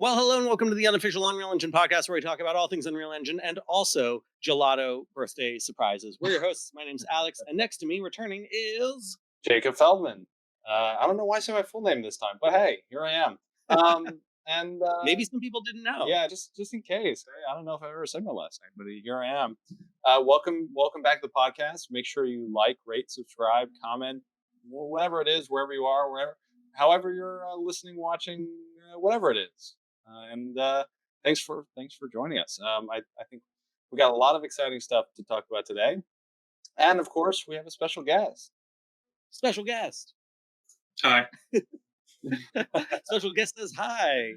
Well, hello and welcome to the unofficial Unreal Engine podcast where we talk about all things Unreal Engine and also gelato birthday surprises. We're your hosts. My name's Alex, and next to me returning is Jacob Feldman. I don't know why I say my full name this time, but hey, here I am. And maybe some people didn't know. yeah, just in case. I don't know if I ever said my last name, but here I am. Welcome back to the podcast. Make sure you like, rate, subscribe, comment, whatever it is, wherever you are, however you're listening, watching, whatever it is. And thanks for joining us. I think we got a lot of exciting stuff to talk about today, and of course, we have a special guest. Special guest. Hi. Special guest says hi.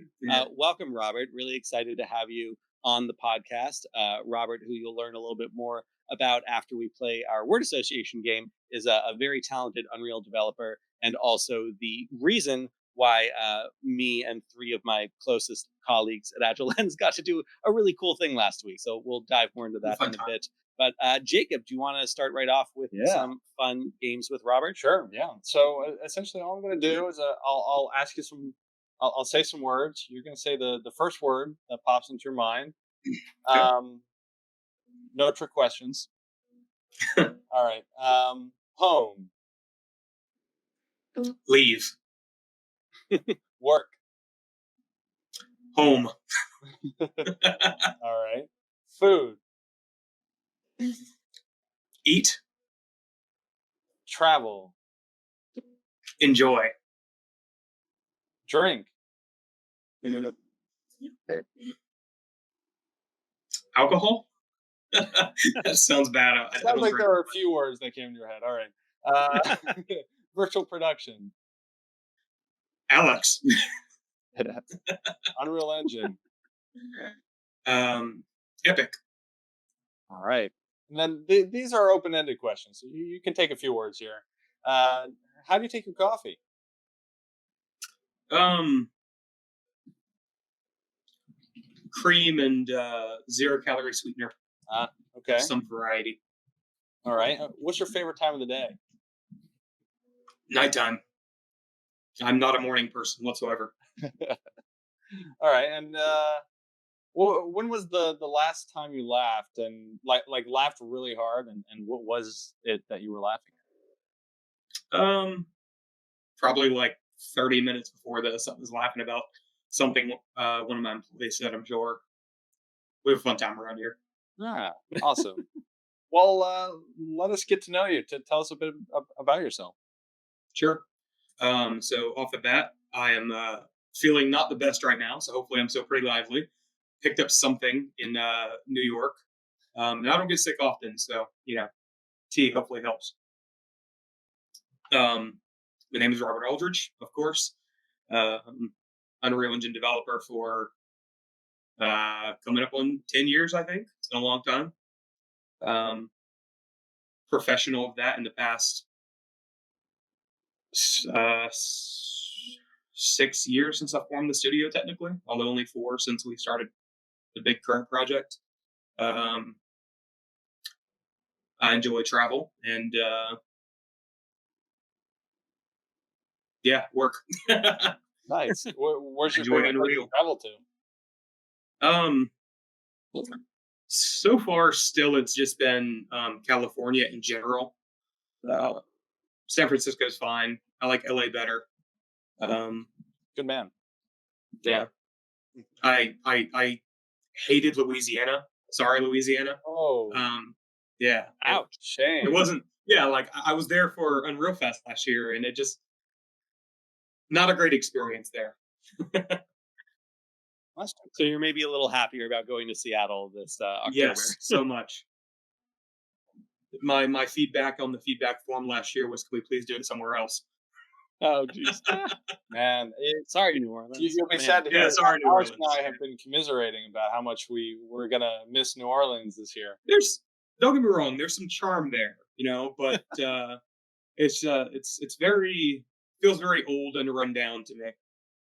Welcome, Robert. Really excited to have you on the podcast. Robert, who you'll learn a little bit more about after we play our word association game, is a very talented Unreal developer and also the reason why me and three of my closest colleagues at Agile Lens got to do a really cool thing last week. So we'll dive more into that in a bit. But Jacob, do you want to start right off with some fun games with Robert? Sure. Yeah. So essentially, all I'm going to do is I'll ask you some. I'll say some words. You're going to say the first word that pops into your mind. No trick questions. All right. Home. Leave. Work. Home. All right. Food. Eat. Travel. Enjoy. Drink. Alcohol. That sounds bad. Sounds like there are a few words that came to your head. All right. Virtual production. Alex. Unreal Engine. Epic. All right. And then these are open-ended questions. So you can take a few words here. How do you take your coffee? Cream and 0-calorie sweetener. Okay. Some variety. All right. What's your favorite time of the day? Nighttime. I'm not a morning person whatsoever. All right. And when was the last time you laughed and like laughed really hard? And what was it that you were laughing at? Probably like 30 minutes before this, I was laughing about something one of my employees said. I'm sure we have a fun time around here. Awesome. Well, let us get to know you. To tell us a bit about yourself. Sure. So off the bat, I am feeling not the best right now. So hopefully I'm still pretty lively. Picked up something in New York. And I don't get sick often. So, tea hopefully helps. My name is Robert Aldridge, of course. Unreal Engine developer for coming up on 10 years, I think. It's been a long time. Professional of that in the past 6 years since I formed the studio, technically, although only 4 since we started the big current project. I enjoy travel and work. Nice. Where's your favorite place to travel to? So far, still, it's just been California in general. San Francisco's fine. I like LA better. Good man. Yeah. I hated Louisiana. Sorry, Louisiana. Oh. Yeah. Ouch. Shame. It wasn't. Yeah, like I was there for Unreal Fest last year, and it just not a great experience there. So you're maybe a little happier about going to Seattle this October. Yes, so much. My feedback on the feedback form last year was, can we please do it somewhere else? Oh, jeez. Man. Sorry, New Orleans. You'll be sad to hear. Yeah, sorry, New Alex Orleans. and I have been commiserating about how much we're going to miss New Orleans this year. Don't get me wrong, there's some charm there, but it's very, feels very old and run down to me.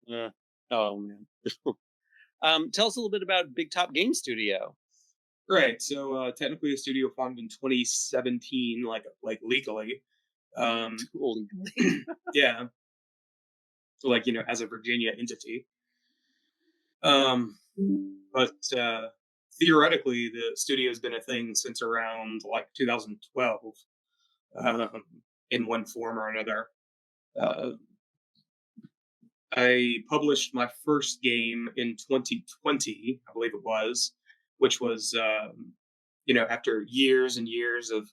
Yeah. Oh, man. Tell us a little bit about Big Top Game Studio. Right. So technically, a studio formed in 2017, like legally. Yeah. So, as a Virginia entity. Um, but theoretically, the studio has been a thing since around like 2012, um, in one form or another. Uh, I published my first game in 2020, I believe it was, which was, after years and years of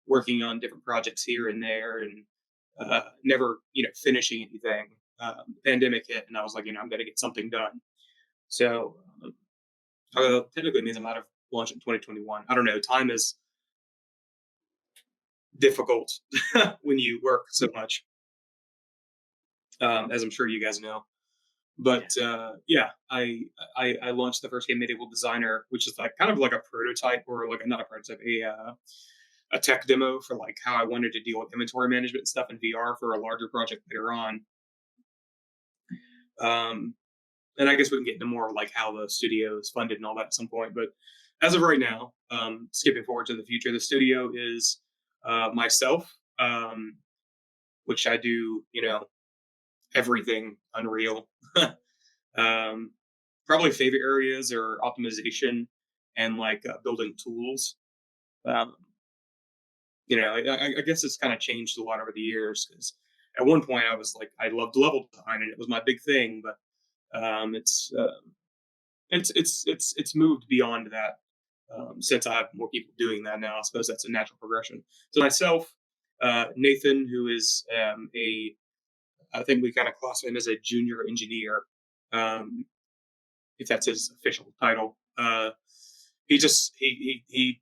working on different projects here and there and never, finishing anything. Pandemic hit, and I was like, I'm going to get something done. So technically, it means I'm out of launch in 2021. I don't know. Time is difficult when you work so much, as I'm sure you guys know. But yeah, I launched the first game, Medieval Designer, which is like kind of like a prototype, or like not a prototype, a tech demo for like how I wanted to deal with inventory management and stuff in VR for a larger project later on. Um, and I guess we can get into more of like how the studio is funded and all that at some point. But as of right now, skipping forward to the future, the studio is myself, which I do, everything Unreal. um, Probably favorite areas are optimization and like building tools. Um, I guess it's kind of changed a lot over the years because at one point I was like, I loved level design and it was my big thing, but it's moved beyond that, since I have more people doing that now. I suppose that's a natural progression. So myself, Nathan, who is I think we kind of classify him as a junior engineer, um, if that's his official title. He just he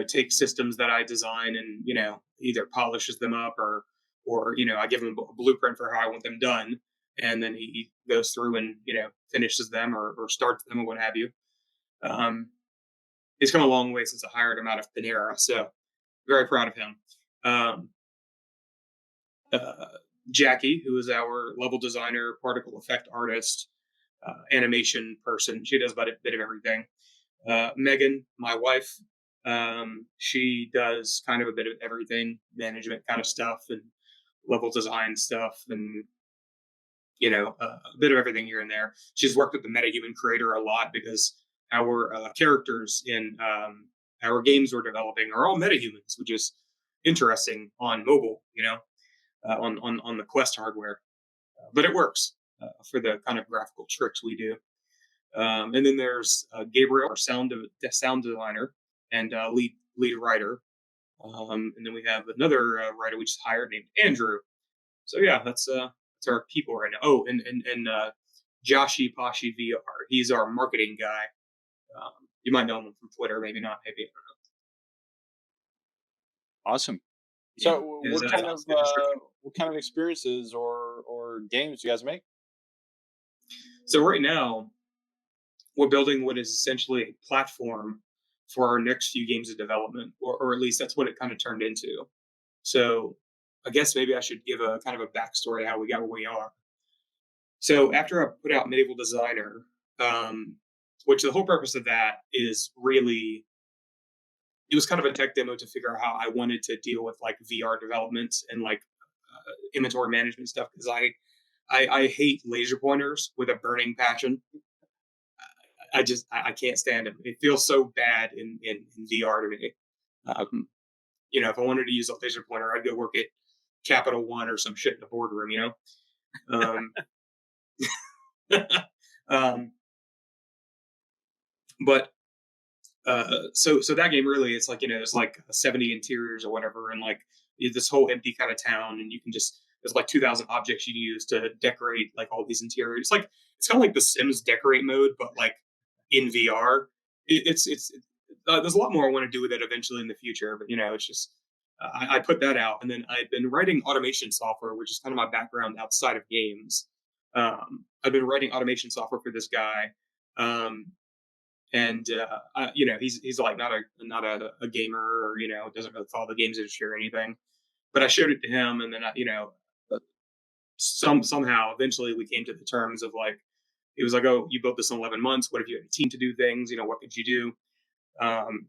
takes systems that I design and either polishes them up or I give him a blueprint for how I want them done, and then he goes through and finishes them or starts them or what have you. Um, he's come a long way since I hired him out of Panera, so very proud of him. Um, uh, Jackie, who is our level designer, particle effect artist, animation person, she does about a bit of everything. Megan, my wife, she does kind of a bit of everything, management kind of stuff and level design stuff, and a bit of everything here and there. She's worked with the MetaHuman creator a lot because our characters in our games we're developing are all metahumans, which is interesting on mobile, on the Quest hardware, but it works for the kind of graphical tricks we do. And then there's Gabriel, our sound designer and lead writer. And then we have another writer we just hired named Andrew. So yeah, that's our people right now. Oh, and Joshi Pashi VR. He's our marketing guy. You might know him from Twitter, maybe not. Maybe I Awesome. don't know. So, Yeah, is that what kind of experiences or games do you guys make? so right now we're building what is essentially a platform for our next few games of development, or at least that's what it kind of turned into. So I guess maybe I should give a kind of a backstory to how we got where we are. So after I put out Medieval Designer, um, which the whole purpose of that is really, it was kind of a tech demo to figure out how I wanted to deal with like VR development and like inventory management stuff, because I hate laser pointers with a burning passion. I can't stand them. It feels so bad in VR to me. If I wanted to use a laser pointer, I'd go work at Capital One or some shit in the boardroom. Um, um, but so that game really, it's like there's like 70 interiors or whatever, and like this whole empty kind of town, and you can just there's like 2,000 objects you can use to decorate like all these interiors. It's kind of like the Sims decorate mode, but like in VR. There's a lot more I want to do with it eventually in the future, but it's just I put that out, and then I've been writing automation software, which is kind of my background outside of games. I've been writing automation software for this guy. And he's like not a gamer, or doesn't really follow the games industry or anything. But I showed it to him, and then somehow eventually we came to the terms of like, it was like, oh, you built this in 11 months. What if you had a team to do things? What could you do?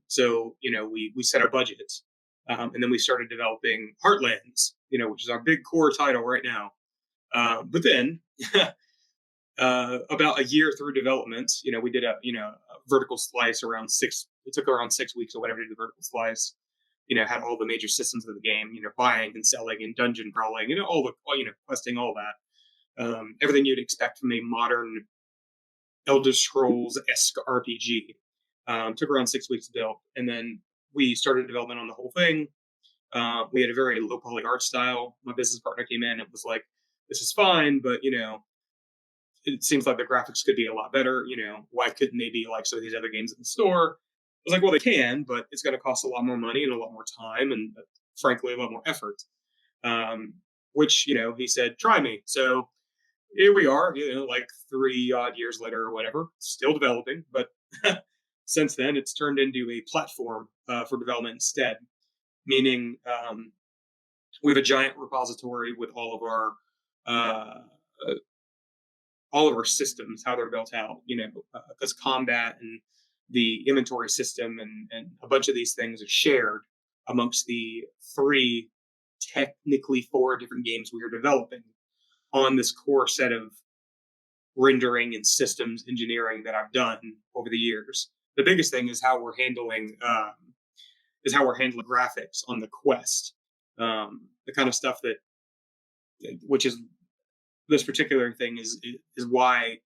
So we set a budget, and then we started developing Heartlands, which is our big core title right now. But then about a year through development, we did a vertical slice around six. It took around 6 weeks or whatever to do the vertical slice. Had all the major systems of the game. Buying and selling and dungeon crawling. Questing, all that. Everything you'd expect from a modern Elder Scrolls-esque RPG. Took around 6 weeks to build, and then we started development on the whole thing. We had a very low poly art style. My business partner came in and was like, "This is fine, but it seems like the graphics could be a lot better. Why couldn't they be like some of these other games in the store?" I was like, "Well, they can, but it's going to cost a lot more money and a lot more time, and frankly, a lot more effort." Which he said, "Try me." So here we are, like 3 odd years later or whatever, still developing, but since then it's turned into a platform for development instead. Meaning, we have a giant repository with all of our systems, how they're built out. Because combat and the inventory system and a bunch of these things are shared amongst the 3, technically 4 different games we are developing on this core set of rendering and systems engineering that I've done over the years. The biggest thing is how we're handling graphics on the Quest. The kind of stuff which is this particular thing is why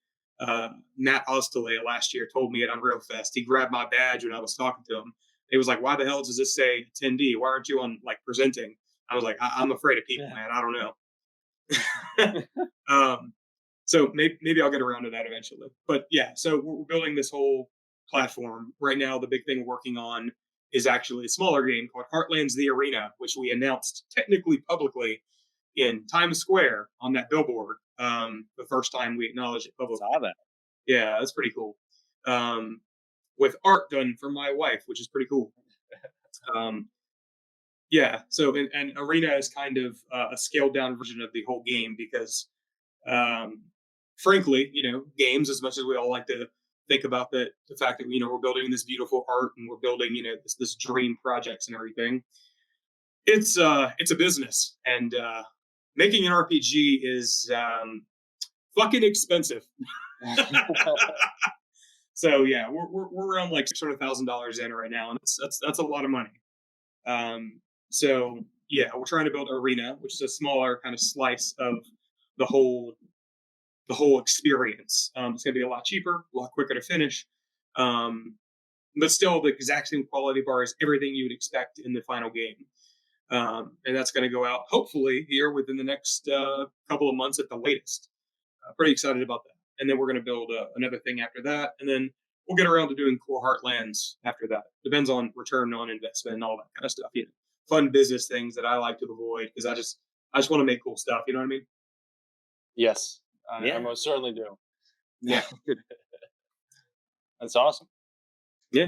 Matt Ostale last year told me at Unreal Fest. He grabbed my badge when I was talking to him. He was like, "Why the hell does this say attendee? Why aren't you on presenting?" I was like, "I'm afraid of people, man. I don't know." So maybe I'll get around to that eventually. But yeah, so we're building this whole platform right now. The big thing we're working on is actually a smaller game called Heartlands: The Arena, which we announced technically publicly in Times Square on that billboard. The first time we acknowledged it publicly. Saw that. Yeah, that's pretty cool. With art done for my wife, which is pretty cool. Yeah, so and Arena is kind of a scaled down version of the whole game because, frankly, games, as much as we all like to think about the fact that we're building this beautiful art and we're building this dream projects and everything, it's a business, and making an RPG is fucking expensive. So yeah, we're around like $600,000 in right now, and that's a lot of money. So yeah, we're trying to build Arena, which is a smaller kind of slice of the whole experience. It's going to be a lot cheaper, a lot quicker to finish, but still the exact same quality bar as everything you would expect in the final game. And that's going to go out hopefully here within the next couple of months at the latest. Pretty excited about that. And then we're going to build another thing after that, and then we'll get around to doing core Heartlands after that. Depends on return on investment and all that kind of stuff. Fun business things that I like to avoid because I just want to make cool stuff. You know what I mean? Yes, Yeah. I most certainly do. Yeah. That's awesome. Yeah,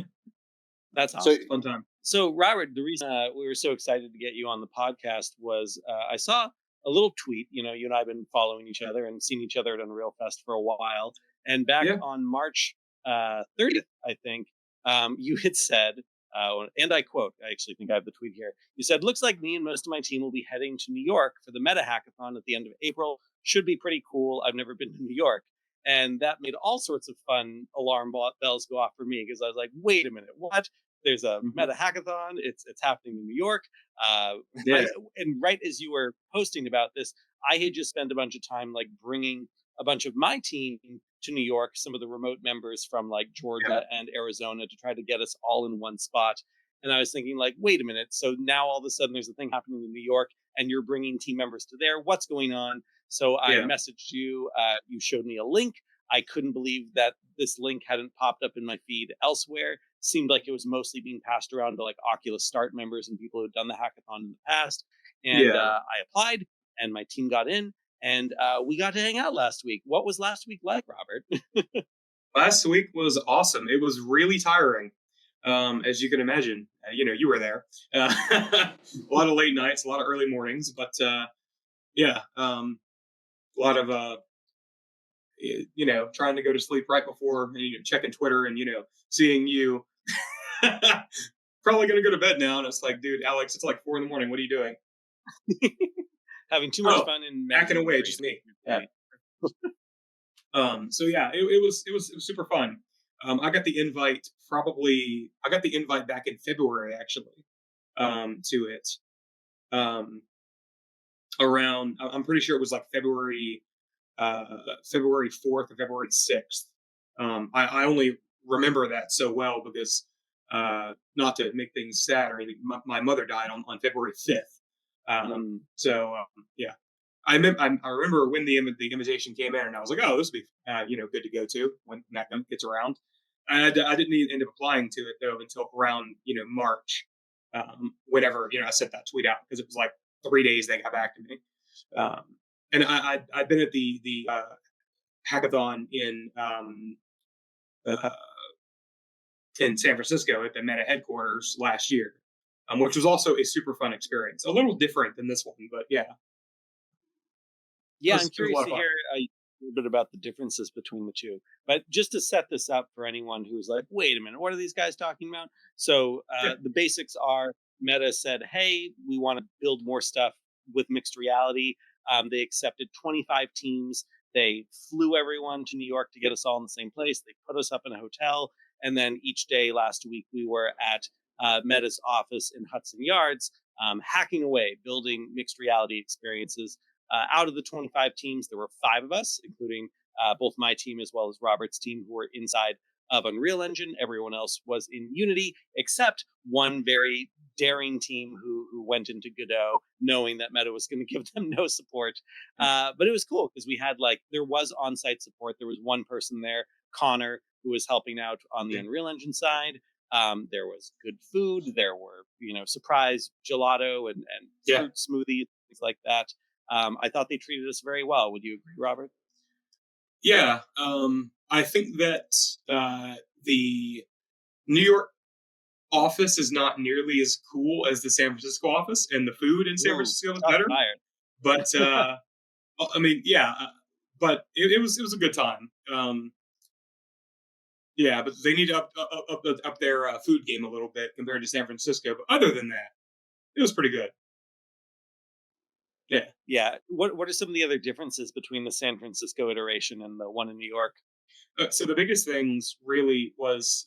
that's awesome. Fun time. So, Robert, the reason we were so excited to get you on the podcast was I saw a little tweet. You and I have been following each other and seen each other at Unreal Fest for a while. And back on March 30th, I think, you had said, and I quote, I actually think I have the tweet here. You said, "Looks like me and most of my team will be heading to New York for the Meta Hackathon at the end of April. Should be pretty cool. I've never been to New York." And that made all sorts of fun alarm bells go off for me because I was like, wait a minute, what? There's a Meta Hackathon. It's happening in New York. And right as you were posting about this, I had just spent a bunch of time bringing a bunch of my team to New York, some of the remote members from Georgia and Arizona, to try to get us all in one spot. And I was thinking wait a minute. So now all of a sudden there's a thing happening in New York and you're bringing team members to there. What's going on? So I messaged you. You showed me a link. I couldn't believe that this link hadn't popped up in my feed elsewhere. Seemed like it was mostly being passed around to Oculus Start members and people who'd done the hackathon in the past. And I applied, and my team got in, and we got to hang out last week. What was last week like, Robert? Last week was awesome. It was really tiring, as you can imagine. You were there. A lot of late nights, a lot of early mornings, but a lot of trying to go to sleep right before checking Twitter and seeing you probably gonna go to bed now, and it's like, dude, Alex, it's 4 a.m. What are you doing? Having too much fun and hacking away, just me. Yeah. So yeah, it was super fun. I got the invite back in February actually, to it. Um, I'm pretty sure it was like uh, February 4th or February 6th. I only remember that so well because, not to make things sad or anything, my mother died on February 5th. So yeah, I remember when the invitation came in, and I was like, oh, this would be good to go to when that gets around. I didn't end up applying to it though until around March, whenever I sent that tweet out because it was like 3 days they got back to me. Um, and I'd been at the hackathon uh, in San Francisco at the Meta headquarters last year, which was also a super fun experience. A little different than this one, but yeah, Yeah, I'm it was a lot curious of to fun. hear a little bit about the differences between the two. But just to set this up for anyone who's like, wait a minute, what are these guys talking about? So Yeah, the basics are Meta said, hey, we want to build more stuff with mixed reality. They accepted 25 teams. They flew everyone to New York to get us all in the same place. They put us up in a hotel. And then each day last week, we were at Meta's office in Hudson Yards, hacking away, building mixed reality experiences. Out of the 25 teams, there were 5 of us, including both my team as well as Robert's team, who were inside of Unreal Engine. Everyone else was in Unity, except one very daring team who went into Godot, knowing that Meta was going to give them no support. But it was cool because there was on-site support. There was one person there, Connor, who was helping out on the yeah, Unreal Engine side. There was good food. There were, surprise gelato and yeah. fruit smoothies, things like that. I thought they treated us very well. Would you agree, Robert? Yeah, I think that the New York office is not nearly as cool as the San Francisco office, and the food in San Ooh, Francisco is shots better. fired. But I mean, yeah, but it was a good time. Yeah, but they need to up their food game a little bit compared to San Francisco. But other than that, it was pretty good. Yeah. Yeah. What are some of the other differences between the San Francisco iteration and the one in New York? So the biggest things really was,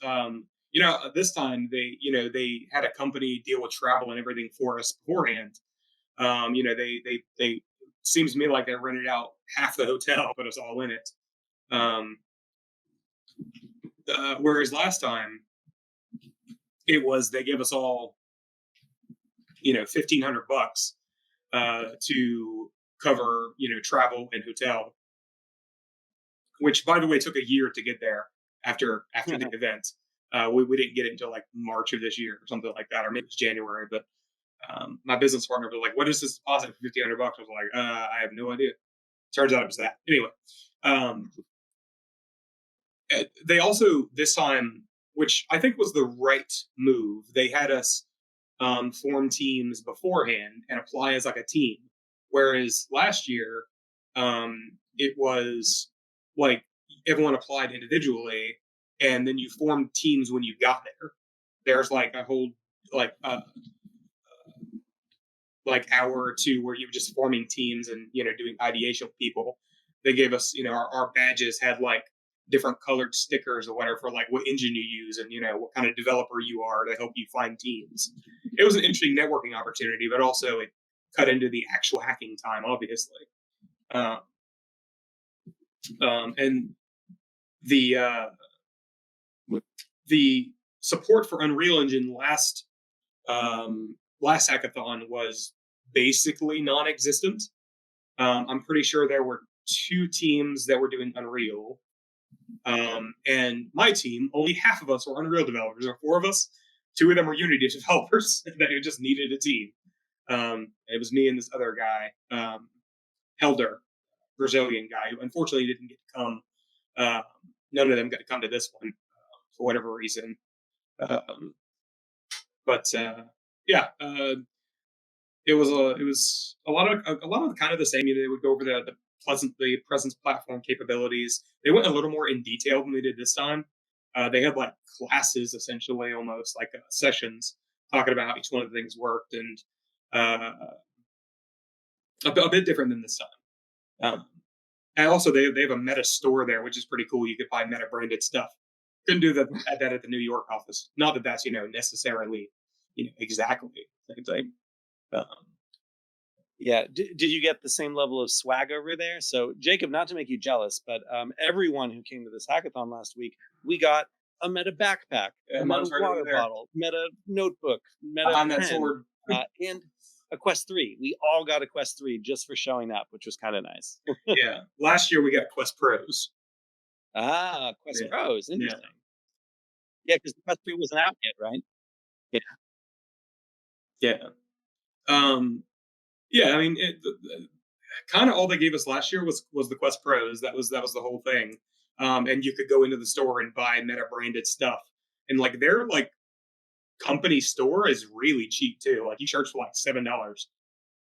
this time they had a company deal with travel and everything for us beforehand. They seems to me like they rented out half the hotel, put us all in it. Um, whereas last time it was they gave us all $1,500 to cover travel and hotel, which by the way took a year to get there after the event. We didn't get it until like March of this year or something like that, or maybe it was January. But my business partner was like, "What is this deposit for $1,500?" I was like, "I have no idea." Turns out it was that. Anyway, um, they also this time, which I think was the right move, they had us form teams beforehand and apply as like a team. Whereas last year, it was like everyone applied individually, and then you formed teams when you got there. There's like a whole like like hour or two where you were just forming teams and doing ideation with people. They gave us our badges had like different colored stickers or whatever for like what engine you use and what kind of developer you are to help you find teams. It was an interesting networking opportunity, but also it cut into the actual hacking time, obviously. Uh, and the the support for Unreal Engine last hackathon was basically non-existent. I'm pretty sure there were 2 teams that were doing Unreal, and my team, only half of us were Unreal developers. There were 4 of us. 2 of them were Unity developers that just needed a team. It was me and this other guy, Helder, Brazilian guy, who unfortunately didn't get to come. Uh, None of them got to come to this one for whatever reason. Um, but yeah, it was a lot of kind of the same. They would go over the presence platform capabilities. They went a little more in detail than they did this time. They had like classes essentially, almost like sessions, talking about how each one of the things worked, and uh, a bit different than this time. Um, And also, they have a Meta store there, which is pretty cool. You could buy Meta branded stuff. Couldn't do that at the New York office. Not that that's necessarily exactly the same thing. Um, Yeah. Did you get the same level of swag over there? So, Jacob, not to make you jealous, but everyone who came to this hackathon last week, we got a Meta backpack, a yeah, Meta mine's right over water there bottle, Meta notebook, Meta behind that pen, sword. and a Quest 3. We all got a Quest 3 just for showing up, which was kind of nice. Yeah, last year we got Quest Pros. Quest Yeah, Pros. yeah, Interesting. Yeah, because the Quest 3 wasn't out yet, right? Yeah. yeah. Um, yeah. I mean, kind of all they gave us last year was the Quest Pros. That was the whole thing. And you could go into the store and buy Meta branded stuff, and like their like company store is really cheap too. Like you charge for like $7.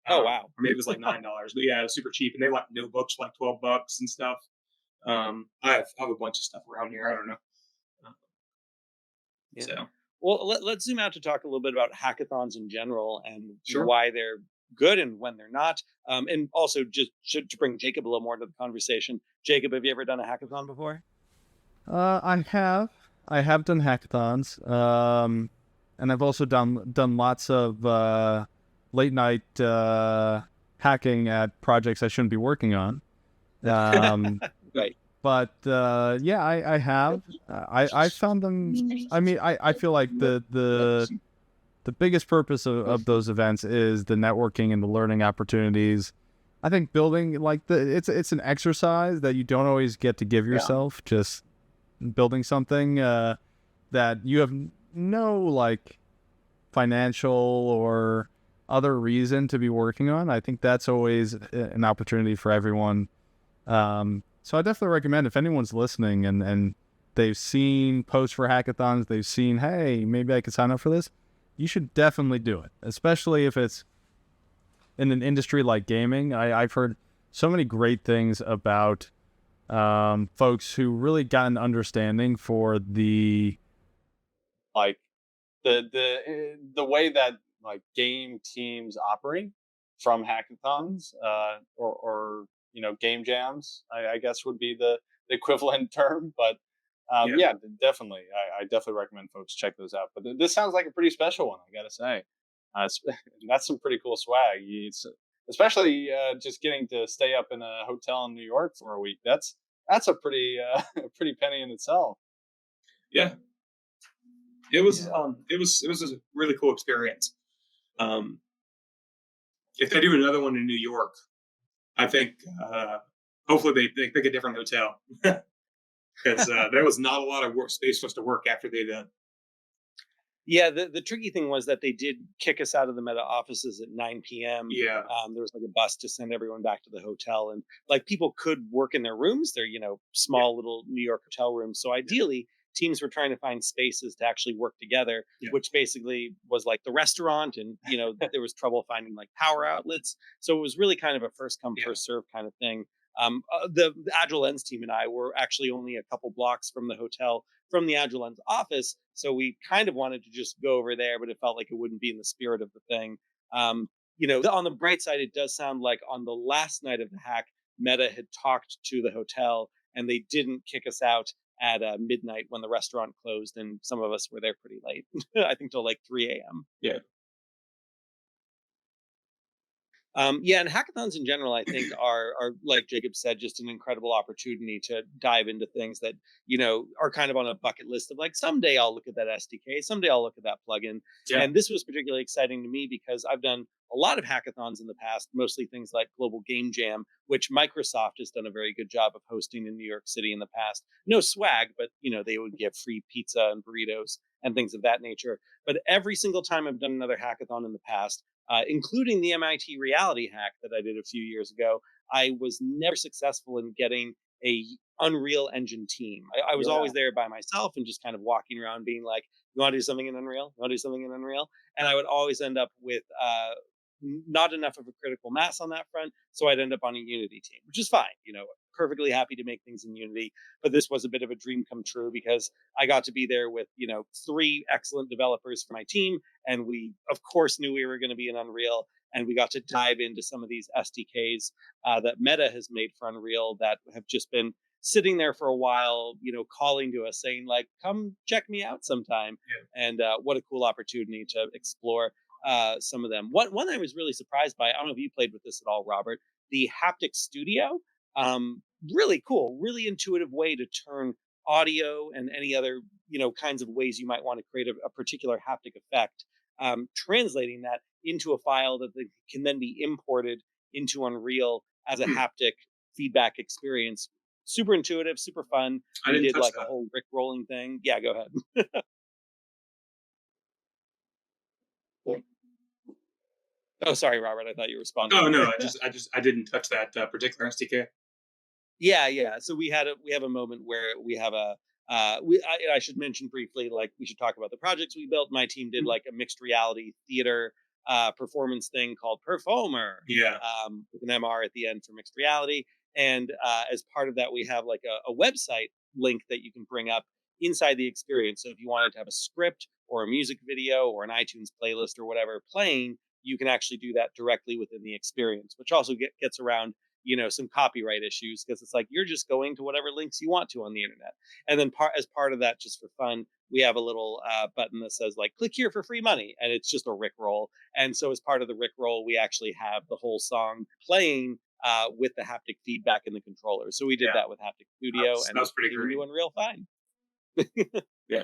Oh, wow. Or maybe it was like $9, but yeah, it was super cheap. And they like notebooks for like $12 and stuff. I have a bunch of stuff around here. I don't know. Uh, Yeah. So Well, let's zoom out to talk a little bit about hackathons in general and sure. why they're good and when they're not. And also, just to bring Jacob a little more into the conversation. Jacob, have you ever done a hackathon before? I have. I have done hackathons, and I've also done lots of late night hacking at projects I shouldn't be working on. Right. But yeah, I have. I found them. I mean, I feel like the biggest purpose of those events is the networking and the learning opportunities. I think building like it's an exercise that you don't always get to give yourself. Just building something that you have no like financial or other reason to be working on. I think that's always an opportunity for everyone. So I definitely recommend if anyone's listening and they've seen posts for hackathons, they've seen, hey, maybe I could sign up for this. You should definitely do it, especially if it's in an industry like gaming. I've heard so many great things about folks who really got an understanding for the like the way that like game teams operate from hackathons or game jams, I guess would be the equivalent term. But Yeah. yeah, definitely, I definitely recommend folks check those out. But this sounds like a pretty special one, I gotta say. That's some pretty cool swag. Especially just getting to stay up in a hotel in New York for a week. That's a pretty a pretty penny in itself. Yeah. It was a really cool experience. Um, if they do another one in New York, I think hopefully they pick a different hotel because there was not a lot of space for us to work after they done. Yeah, the tricky thing was that they did kick us out of the Meta offices at 9 p.m. Yeah, There was like a bus to send everyone back to the hotel, and like people could work in their rooms. They're small little New York hotel rooms. So ideally, teams were trying to find spaces to actually work together, Yeah. which basically was like the restaurant, and there was trouble finding like power outlets. So it was really kind of a first come first serve kind of thing. The Agile Lens team and I were actually only a couple blocks from the hotel from the Agile Lens office. So we kind of wanted to just go over there, but it felt like it wouldn't be in the spirit of the thing. On the bright side, it does sound like on the last night of the hack, Meta had talked to the hotel and they didn't kick us out at midnight when the restaurant closed. And some of us were there pretty late, I think till like 3 a.m. yeah, Yeah, and hackathons in general, I think, are like Jacob said, just an incredible opportunity to dive into things that are kind of on a bucket list of like someday I'll look at that SDK, someday I'll look at that plugin. yeah, And this was particularly exciting to me because I've done a lot of hackathons in the past, mostly things like Global Game Jam, which Microsoft has done a very good job of hosting in New York City in the past. No swag, but they would give free pizza and burritos and things of that nature. But every single time I've done another hackathon in the past, including the MIT reality hack that I did a few years ago, I was never successful in getting a Unreal Engine team. I was always there by myself and just kind of walking around being like, you want to do something in Unreal? You want to do something in Unreal? And I would always end up with not enough of a critical mass on that front. So I'd end up on a Unity team, which is fine. Perfectly happy to make things in Unity. But this was a bit of a dream come true because I got to be there with, 3 excellent developers for my team. And we, of course, knew we were going to be in Unreal. and we got to dive into some of these SDKs that Meta has made for Unreal that have just been sitting there for a while, calling to us saying like, come check me out sometime. Yeah. And what a cool opportunity to explore some of them. One I was really surprised by, I don't know if you played with this at all, Robert, the Haptic Studio. Really cool, really intuitive way to turn audio and any other kinds of ways you might want to create a particular haptic effect, translating that into a file that can then be imported into Unreal as a haptic feedback experience. Super intuitive, super fun. I We didn't did touch like a that. whole Rick rolling thing. Yeah, go ahead. Oh, sorry, Robert. I thought you responded. Oh no, I didn't touch that particular SDK. Yeah. So we have a moment where we have I should mention briefly, like we should talk about the projects we built. My team did like a mixed reality theater performance thing called Performer, Yeah. with an MR at the end for mixed reality. And as part of that, we have like a website link that you can bring up inside the experience. So if you wanted to have a script or a music video or an iTunes playlist or whatever playing, you can actually do that directly within the experience, which also gets around some copyright issues, because it's like you're just going to whatever links you want to on the internet. And then as part of that, just for fun, we have a little button that says like click here for free money, and it's just a Rick roll. And so as part of the Rick roll, we actually have the whole song playing with the haptic feedback in the controller. So we did that with Haptic Studio, and That was pretty even great. doing real fine. Yeah.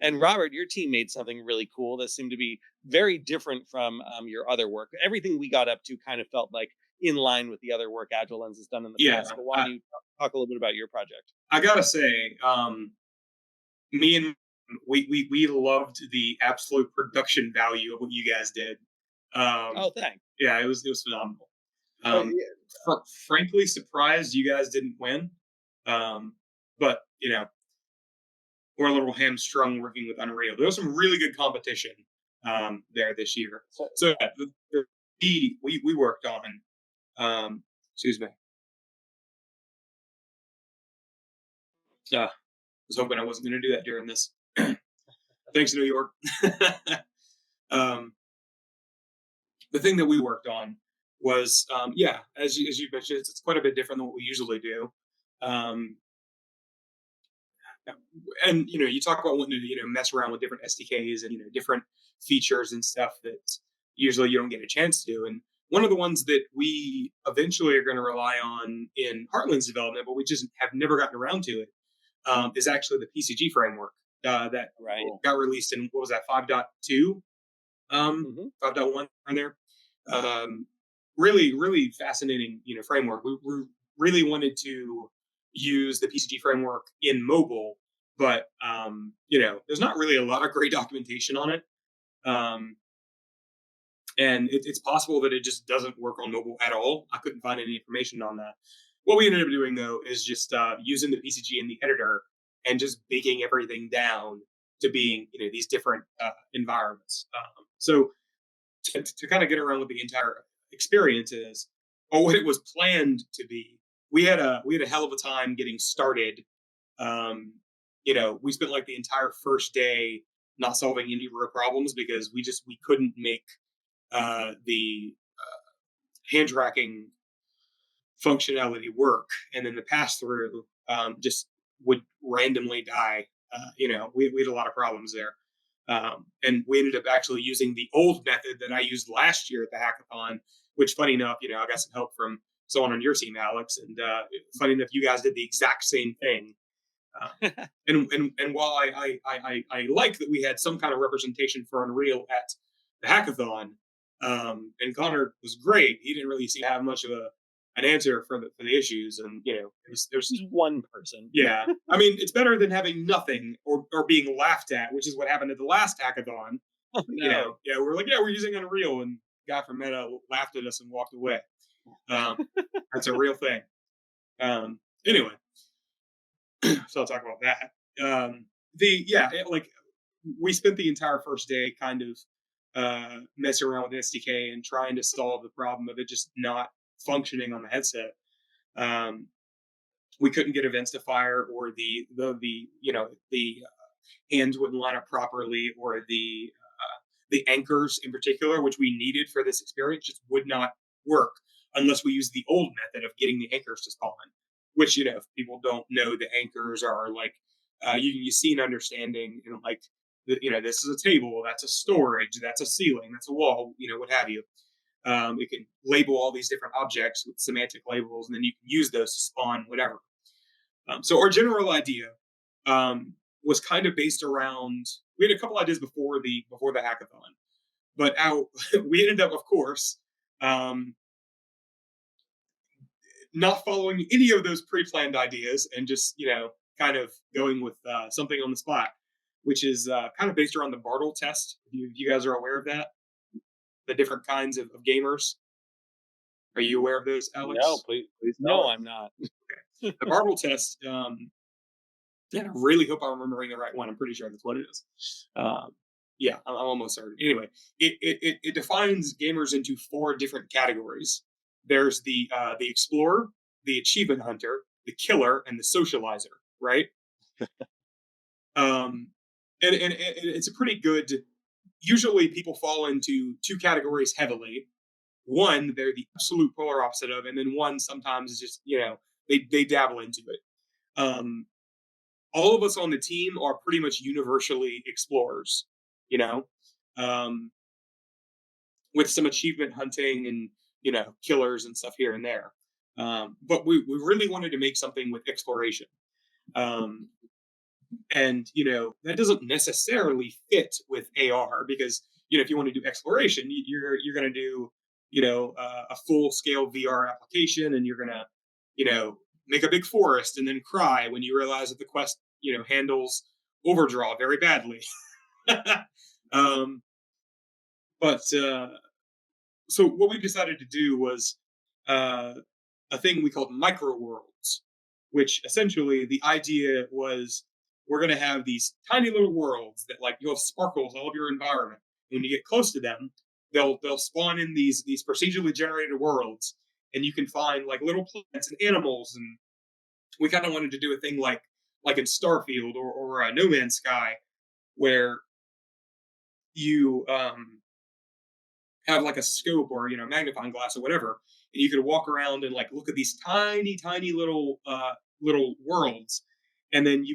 And Robert, your team made something really cool that seemed to be very different from your other work. Everything we got up to kind of felt like in line with the other work Agile Lens has done in the Yeah. past. But why don't you talk a little bit about your project? I gotta say, me and we loved the absolute production value of what you guys did. Oh, thanks. Yeah, it was phenomenal. Yeah. Frankly, surprised you guys didn't win. But we're a little hamstrung working with Unreal. There was some really good competition there this year. So yeah, we worked on. Excuse me. I was hoping I wasn't going to do that during this. Thanks, New York. The thing that we worked on was, as you mentioned, it's quite a bit different than what we usually do. And you talk about wanting to mess around with different SDKs and different features and stuff that usually you don't get a chance to do. And one of the ones that we eventually are going to rely on in Heartland's development, but we just have never gotten around to it, is actually the PCG framework that got released in, what was that, 5.2, 5.1 on there. Really fascinating framework. We really wanted to use the PCG framework in mobile, but there's not really a lot of great documentation on it. And it's possible that it just doesn't work on mobile at all. I couldn't find any information on that. What we ended up doing, though, is just using the PCG in the editor and just baking everything down to being these different environments. So to kind of get around with the entire experience is, or what it was planned to be, we had a hell of a time getting started. We spent like the entire first day not solving any real problems because we couldn't make the hand tracking functionality work, and then the pass through just would randomly die. We had a lot of problems there. And we ended up actually using the old method that I used last year at the hackathon, which, funny enough, I got some help from someone on your team, Alex, and funny enough, you guys did the exact same thing. And while I like that we had some kind of representation for Unreal at the hackathon, and Connor was great, he didn't really seem to have much of an answer for the issues, and there's one person. Yeah, I mean, it's better than having nothing or being laughed at, which is what happened at the last hackathon. Oh, no. We're like, we're using Unreal, and the guy from Meta laughed at us and walked away. That's a real thing. Anyway, so I'll talk about that. We spent the entire first day kind of messing around with SDK and trying to solve the problem of it just not functioning on the headset. We couldn't get events to fire, or the hands wouldn't line up properly, or the the anchors in particular, which we needed for this experience, just would not work unless we used the old method of getting the anchors to spawn. Which, if people don't know, the anchors are like you see an understanding, like this is a table, that's a storage, that's a ceiling, that's a wall, what have you. It can label all these different objects with semantic labels, and then you can use those to spawn whatever. So our general idea was kind of based around. We had a couple ideas before the hackathon, but we ended up, of course, not following any of those pre-planned ideas and just kind of going with something on the spot, which is kind of based around the Bartle test. You guys are aware of that? The different kinds of gamers. Are you aware of those, Alex? No, please. No, I'm not. Okay. The Bartle test. And I really hope I'm remembering the right one. I'm pretty sure that's what it is. Yeah, I'm almost certain. Anyway, it defines gamers into 4 different categories. There's the explorer, the achievement hunter, the killer, and the socializer. Right. And it's a pretty good. Usually, people fall into 2 categories heavily. One, they're the absolute polar opposite of, and then one sometimes is just they dabble into it. All of us on the team are pretty much universally explorers, with some achievement hunting and killers and stuff here and there. But we really wanted to make something with exploration. And that doesn't necessarily fit with AR because if you want to do exploration, you're going to do a full scale VR application, and you're going to make a big forest and then cry when you realize that the quest handles overdraw very badly. But so what we decided to do was a thing we called micro worlds, which essentially the idea was we're going to have these tiny little worlds that you'll have sparkles all over your environment. When you get close to them, they'll spawn in these procedurally generated worlds, and you can find little plants and animals. And we kind of wanted to do a thing like in Starfield or No Man's Sky, where you have a scope or magnifying glass or whatever, and you could walk around and look at these tiny little worlds, and then you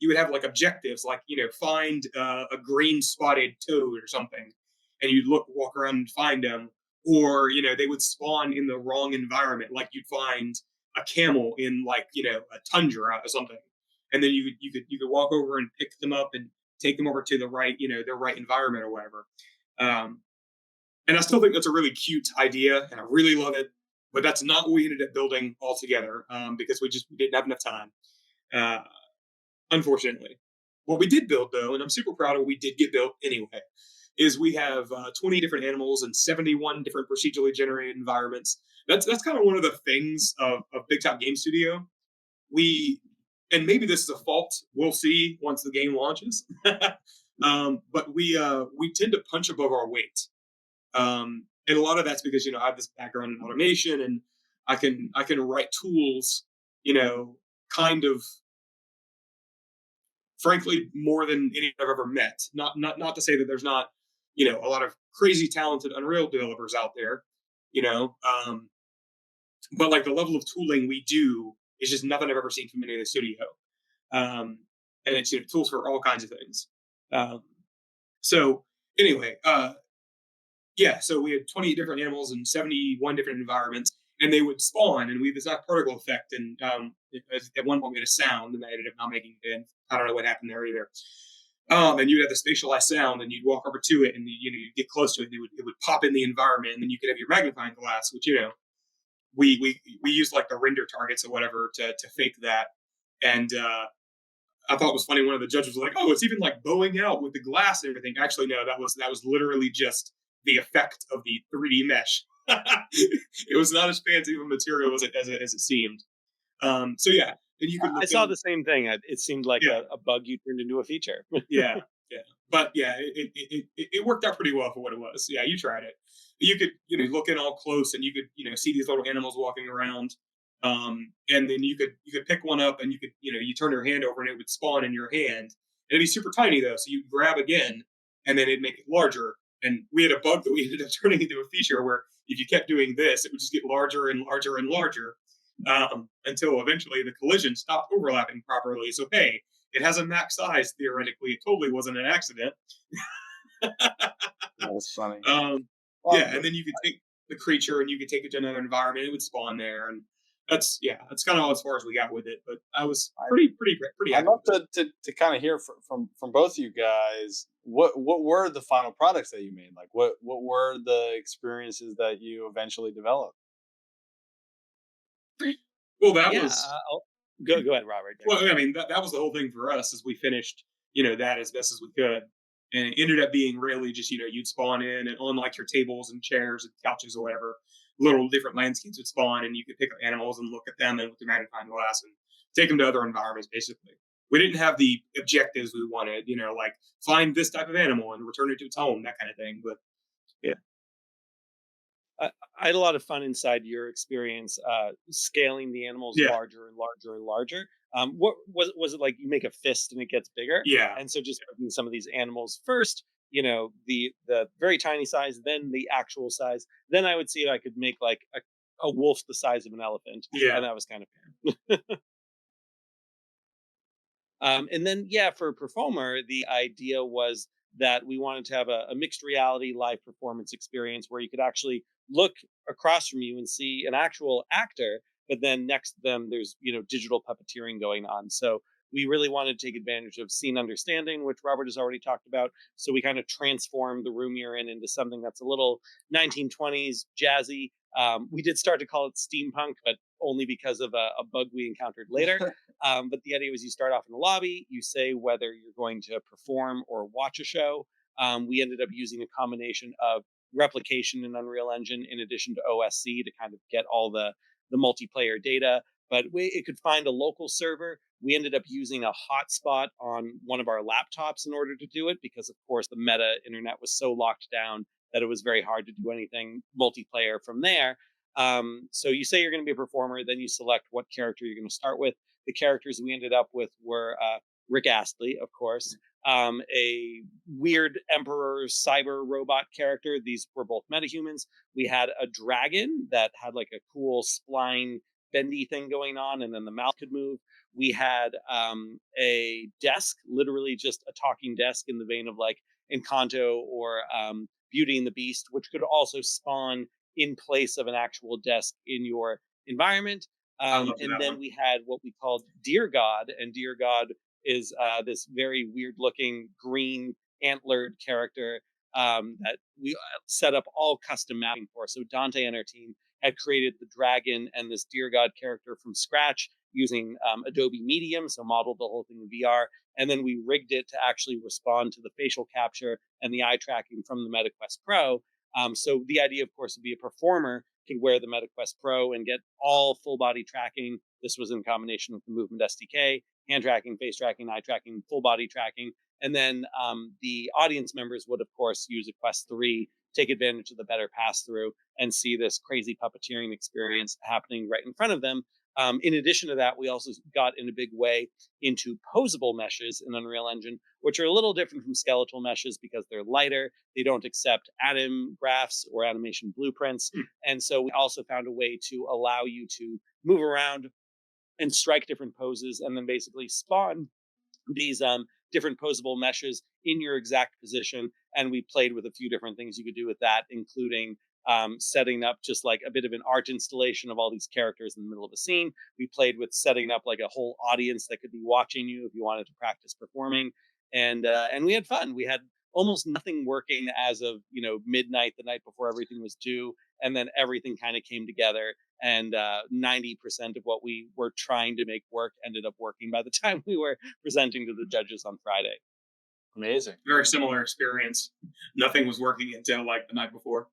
would have objectives find a green spotted toad or something, and you'd walk around and find them, or they would spawn in the wrong environment, you'd find a camel in a tundra or something, and then you could walk over and pick them up and take them over to the right their right environment or whatever. And I still think that's a really cute idea, and I really love it. But that's not what we ended up building altogether, because we didn't have enough time, unfortunately. What we did build, though, and I'm super proud of what we did get built anyway, is we have 20 different animals and 71 different procedurally generated environments. That's kind of one of the things of Big Top Game Studio. And maybe this is a fault. We'll see once the game launches. But we tend to punch above our weight. And a lot of that's because I have this background in automation, and I can write tools, kind of, frankly, more than any I've ever met. Not to say that there's not a lot of crazy talented Unreal developers out there, but the level of tooling we do is just nothing I've ever seen from any of the studio. And it's tools for all kinds of things. So anyway, yeah, so we had 20 different animals and 71 different environments, and they would spawn, and we had this particle effect, and at one point we had a sound, and I ended up not making it in. I don't know what happened there either. And you'd have the spatialized sound, and you'd walk over to it, and you'd get close to it, and it would pop in the environment, and then you could have your magnifying glass, which we used the render targets or whatever to fake that. And I thought it was funny. One of the judges was like, "Oh, it's even bowing out with the glass and everything." Actually, no, that was literally just the effect of the 3D mesh. It was not as fancy of a material as it seemed. So yeah, and you could. I saw the same thing. It seemed like a bug you turned into a feature. Yeah. But yeah, it worked out pretty well for what it was. Yeah, you tried it. You could look in all close, and you could see these little animals walking around. And then you could pick one up, and you could you turn your hand over, and it would spawn in your hand. And it'd be super tiny though, so you grab again, and then it'd make it larger. And we had a bug that we ended up turning into a feature where if you kept doing this, it would just get larger and larger and larger, until eventually the collision stopped overlapping properly. So, hey, it has a max size theoretically. It totally wasn't an accident. That's funny. Yeah, and then you could take the creature and you could take it to another environment. It would spawn there, and that's kind of as far as we got with it. But I was pretty I'd happy. love to kind of hear from both of you guys. What were the final products that you made? Like what were the experiences that you eventually developed? Well, that Yeah, was go ahead, Robert. well. I mean, that was the whole thing for us. Is we finished that as best as we could, and it ended up being really just you'd spawn in and on like your tables and chairs and couches or whatever, little different landscapes would spawn, and you could pick up animals and look at them and with the magnifying glass and take them to other environments. Basically, we didn't have the objectives we wanted, like find this type of animal and return it to its home, that kind of thing. But yeah, I had a lot of fun inside your experience, scaling the animals yeah, larger and larger and larger. What was it like? You make a fist and it gets bigger, yeah, and so just making some of these animals first, the very tiny size, then the actual size. Then I would see if I could make like a wolf the size of an elephant, yeah. and that was kind of fun. And then, yeah, for Performer, the idea was that we wanted to have a mixed reality live performance experience where you could actually look across from you and see an actual actor, but then next to them, there's digital puppeteering going on. So we really wanted to take advantage of scene understanding, which Robert has already talked about. So we kind of transformed the room you're in into something that's a little 1920s jazzy. We did start to call it steampunk, but only because of a bug we encountered later. But the idea was you start off in the lobby, you say whether you're going to perform or watch a show. We ended up using a combination of replication in Unreal Engine in addition to OSC to kind of get all the multiplayer data. But it could find a local server. We ended up using a hotspot on one of our laptops in order to do it because, of course, the meta internet was so locked down that it was very hard to do anything multiplayer from there. So you say you're going to be a performer, then you select what character you're going to start with. The characters we ended up with were Rick Astley, of course, a weird emperor cyber robot character. These were both metahumans. We had a dragon that had like a cool spline bendy thing going on, and then the mouth could move. We had a desk, literally just a talking desk in the vein of like Encanto or Beauty and the Beast, which could also spawn in place of an actual desk in your environment. I love And that then one. we had what we called Deer God, and Deer God is this very weird looking green antlered character that we set up all custom mapping for. So Dante and our team had created the dragon and this Deer God character from scratch using Adobe Medium, so modeled the whole thing in VR. And then we rigged it to actually respond to the facial capture and the eye tracking from the MetaQuest Pro. So the idea, of course, would be a performer could wear the MetaQuest Pro and get all full body tracking. This was in combination with the Movement SDK, hand tracking, face tracking, eye tracking, full body tracking. And then the audience members would, of course, use a Quest 3, take advantage of the better pass through, and see this crazy puppeteering experience happening right in front of them. In addition to that, we also got in a big way into posable meshes in Unreal Engine, which are a little different from skeletal meshes because they're lighter. They don't accept atom graphs or animation blueprints. And so we also found a way to allow you to move around and strike different poses and then basically spawn these different posable meshes in your exact position. And we played with a few different things you could do with that, including setting up just like a bit of an art installation of all these characters in the middle of a scene. We played with setting up like a whole audience that could be watching you if you wanted to practice performing, and we had fun. We had almost nothing working as of midnight the night before everything was due, and then everything kind of came together. And 90% of what we were trying to make work ended up working by the time we were presenting to the judges on Friday. Amazing. Very similar experience. Nothing was working until like the night before.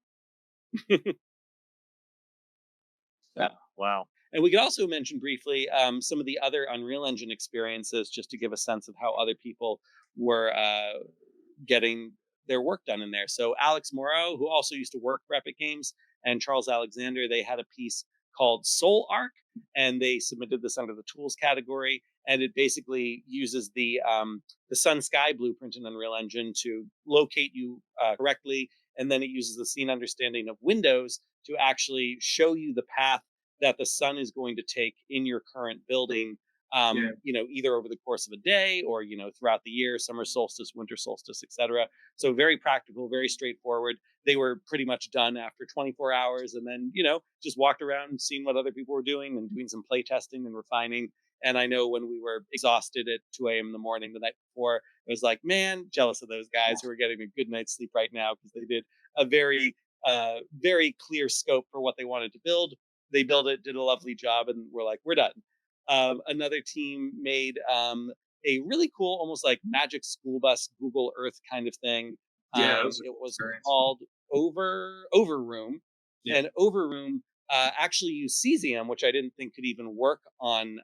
Yeah. Wow. And we could also mention briefly some of the other Unreal Engine experiences just to give a sense of how other people were getting their work done in there. So Alex Morrow, who also used to work for Epic Games, and Charles Alexander, they had a piece called Soul Arc, and they submitted this under the tools category. and it basically uses the sun sky blueprint in Unreal Engine to locate you correctly, and then it uses the scene understanding of windows to actually show you the path that the sun is going to take in your current building, Yeah. either over the course of a day or, throughout the year, summer solstice, winter solstice, etc. So very practical, very straightforward. They were pretty much done after 24 hours, and then, just walked around and seen what other people were doing and doing some play testing and refining. And I know when we were exhausted at 2 a.m. in the morning the night before, it was like, man, jealous of those guys who are getting a good night's sleep right now, because they did a very clear scope for what they wanted to build. They built it, did a lovely job, and we're like, we're done. Another team made a really cool, almost like Magic School Bus Google Earth kind of thing. Yeah, It was called Overroom, Yeah. and Overroom actually used Cesium, which I didn't think could even work on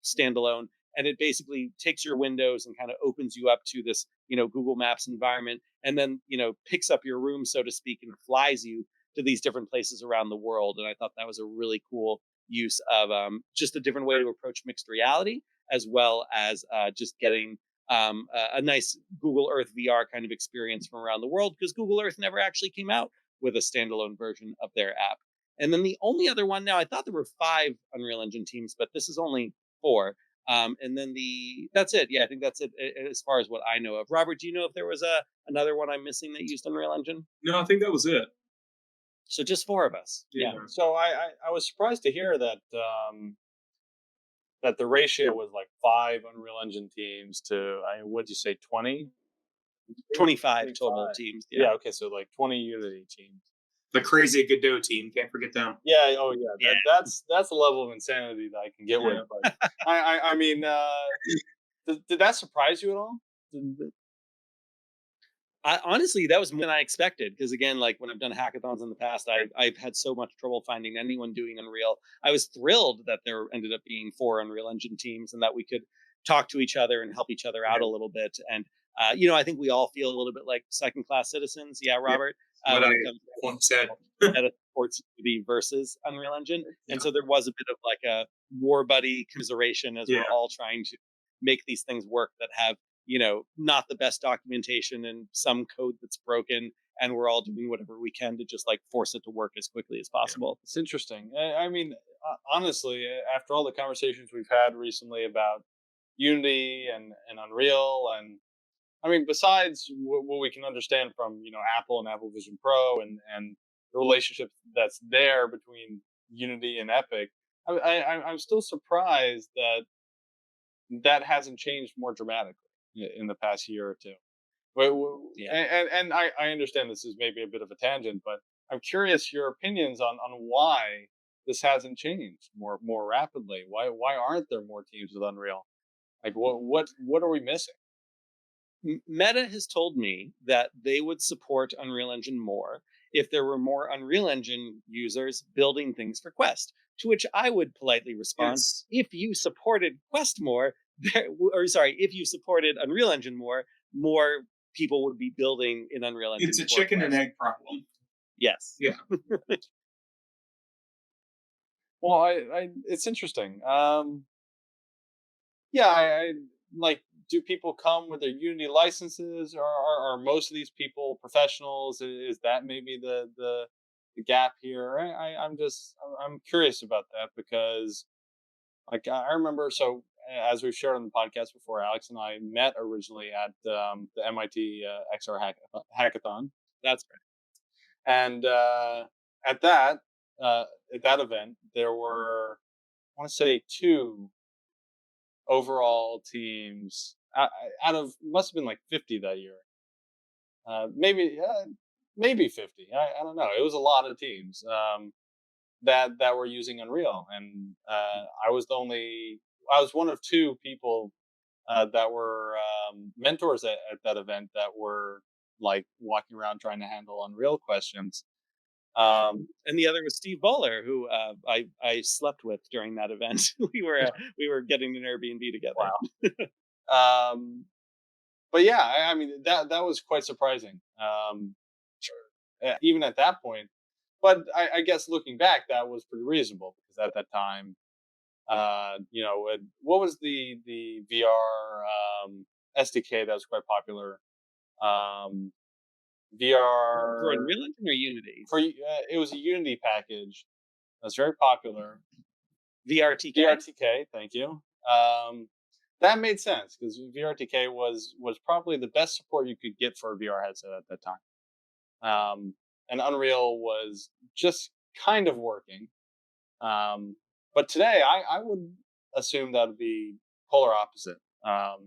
standalone. And it basically takes your windows and kind of opens you up to this, Google Maps environment, and then, picks up your room, so to speak, and flies you to these different places around the world. And I thought that was a really cool use of just a different way to approach mixed reality, as well as just getting a nice Google Earth VR kind of experience from around the world, because Google Earth never actually came out with a standalone version of their app. And then the only other one, now I thought there were 5 Unreal Engine teams, but this is only 4. And then that's it. Yeah, I think that's it as far as what I know of. Robert, do you know if there was another one I'm missing that used Unreal Engine? No, I think that was it. So just 4 of us. Yeah. So I was surprised to hear that that the ratio was like 5 Unreal Engine teams to, what'd you say, 20? 25 total teams. Yeah. Okay. So like 20 Unity teams. The crazy Godot team, can't forget them. Yeah. Oh yeah. That's the level of insanity that I can get with. But I mean, did that surprise you at all? Honestly, that was more than I expected, because again, like when I've done hackathons in the past, I've had so much trouble finding anyone doing Unreal. I was thrilled that there ended up being 4 Unreal Engine teams, and that we could talk to each other and help each other out a little bit. And I think we all feel a little bit like second class citizens. Yeah, Robert. What When I it comes once said. meta sports Unity versus Unreal Engine, and so there was a bit of like a war buddy commiseration as we're all trying to make these things work that have, not the best documentation and some code that's broken, and we're all doing whatever we can to just like force it to work as quickly as possible. It's interesting. I mean, honestly, after all the conversations we've had recently about Unity and Unreal, and I mean, besides what we can understand from Apple and Apple Vision Pro and the relationship that's there between Unity and Epic, I'm still surprised that hasn't changed more dramatically in the past year or two. But and I understand this is maybe a bit of a tangent, but I'm curious your opinions on why this hasn't changed more rapidly. Why aren't there more teams with Unreal? Like what are we missing? Meta has told me that they would support Unreal Engine more if there were more Unreal Engine users building things for Quest. To which I would politely respond, if you supported Quest more, if you supported Unreal Engine more people would be building in Unreal Engine. It's a chicken and egg problem. Yes. Yeah. Well, it's interesting. Yeah, I like. Do people come with their Unity licenses, or are most of these people professionals? Is that maybe the gap here? I'm curious about that, because like I remember, so as we've shared on the podcast before, Alex and I met originally at the MIT XR Hackathon. That's right. And at that event, there were, I want to say, 2 overall teams out of, must have been like 50 that year. Maybe 50. I don't know. It was a lot of teams that were using Unreal, and I was one of 2 people that were mentors at that event that were like walking around trying to handle Unreal questions. And the other was Steve Bowler, who I slept with during that event. we were getting an Airbnb together. Wow. But yeah, I mean that was quite surprising. Even at that point, but I guess looking back, that was pretty reasonable, because at that time, What was the VR SDK that was quite popular? VR For Unreal Engine or Unity? it was a Unity package that's very popular. VRTK. VRTK, thank you. That made sense because VRTK was probably the best support you could get for a VR headset at that time. And Unreal was just kind of working. But today, I would assume that would be polar opposite,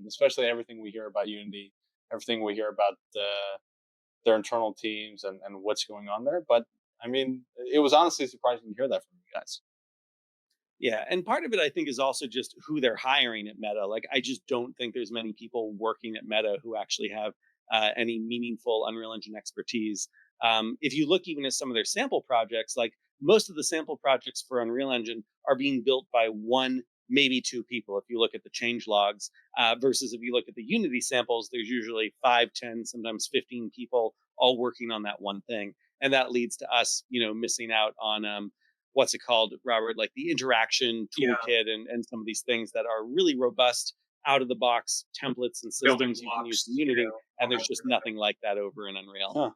especially everything we hear about Unity, everything we hear about their internal teams and what's going on there. But I mean, it was honestly surprising to hear that from you guys. Yeah, and part of it I think is also just who they're hiring at Meta. Like, I just don't think there's many people working at Meta who actually have any meaningful Unreal Engine expertise. If you look even at some of their sample projects, like most of the sample projects for Unreal Engine are being built by one, maybe two people. If you look at the change logs, versus if you look at the Unity samples, there's usually 5, 10, sometimes 15 people all working on that one thing, and that leads to us, missing out on what's it called, Robert? Like the interaction toolkit and some of these things that are really robust, out of the box templates and Building systems you can use blocks, in Unity, and there's just nothing like that over in Unreal. Huh.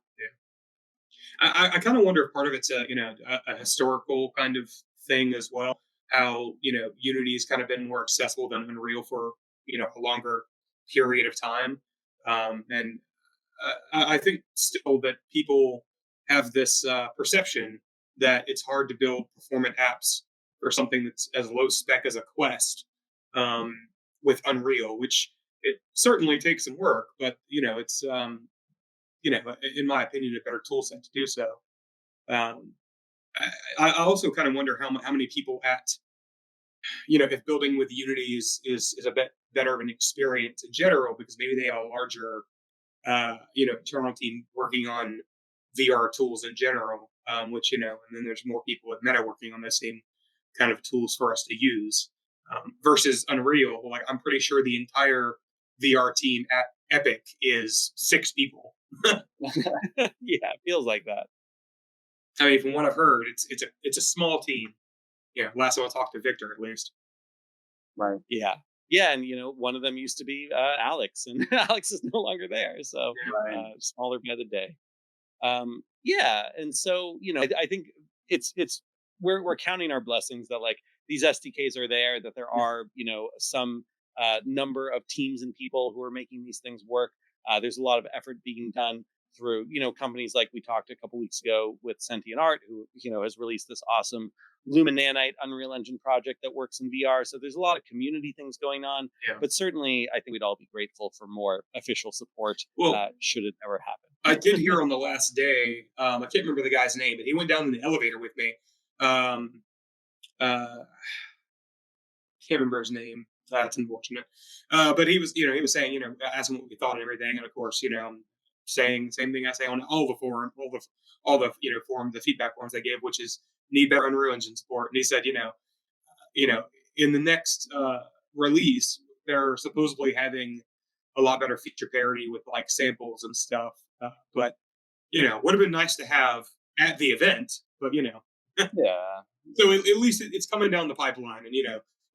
I kind of wonder if part of it's a historical kind of thing as well. How Unity's kind of been more accessible than Unreal for a longer period of time, and I think still that people have this perception that it's hard to build performant apps for something that's as low spec as a Quest with Unreal, which it certainly takes some work, but it's in my opinion, a better tool set to do so. I also kind of wonder how many people at if building with Unity is a bit better of an experience in general, because maybe they have a larger internal team working on VR tools in general, which and then there's more people at Meta working on the same kind of tools for us to use, versus Unreal. Like, I'm pretty sure the entire VR team at Epic is 6 people. Yeah, it feels like that. I mean, from what I've heard, it's a small team. Yeah, last time I talked to Victor, at least. Right. Yeah, and one of them used to be Alex, and Alex is no longer there, so smaller by the day. And so I think it's we're counting our blessings that like these SDKs are there, that there are some number of teams and people who are making these things work. There's a lot of effort being done through companies like we talked a couple weeks ago with Sentient Art, who has released this awesome Luminanite Unreal Engine project that works in VR. So there's a lot of community things going on, but certainly I think we'd all be grateful for more official support should it ever happen. I did hear on the last day, I can't remember the guy's name, but he went down in the elevator with me. Can't remember his name. That's unfortunate. But he was saying, asking what we thought and everything, and of course, saying same thing I say on all the forum, all the forum, the feedback forums I gave, which is need better Unreal Engine support. And he said, in the next release, they're supposedly having a lot better feature parity with like samples and stuff. But would have been nice to have at the event. But Yeah. So at least it's coming down the pipeline, and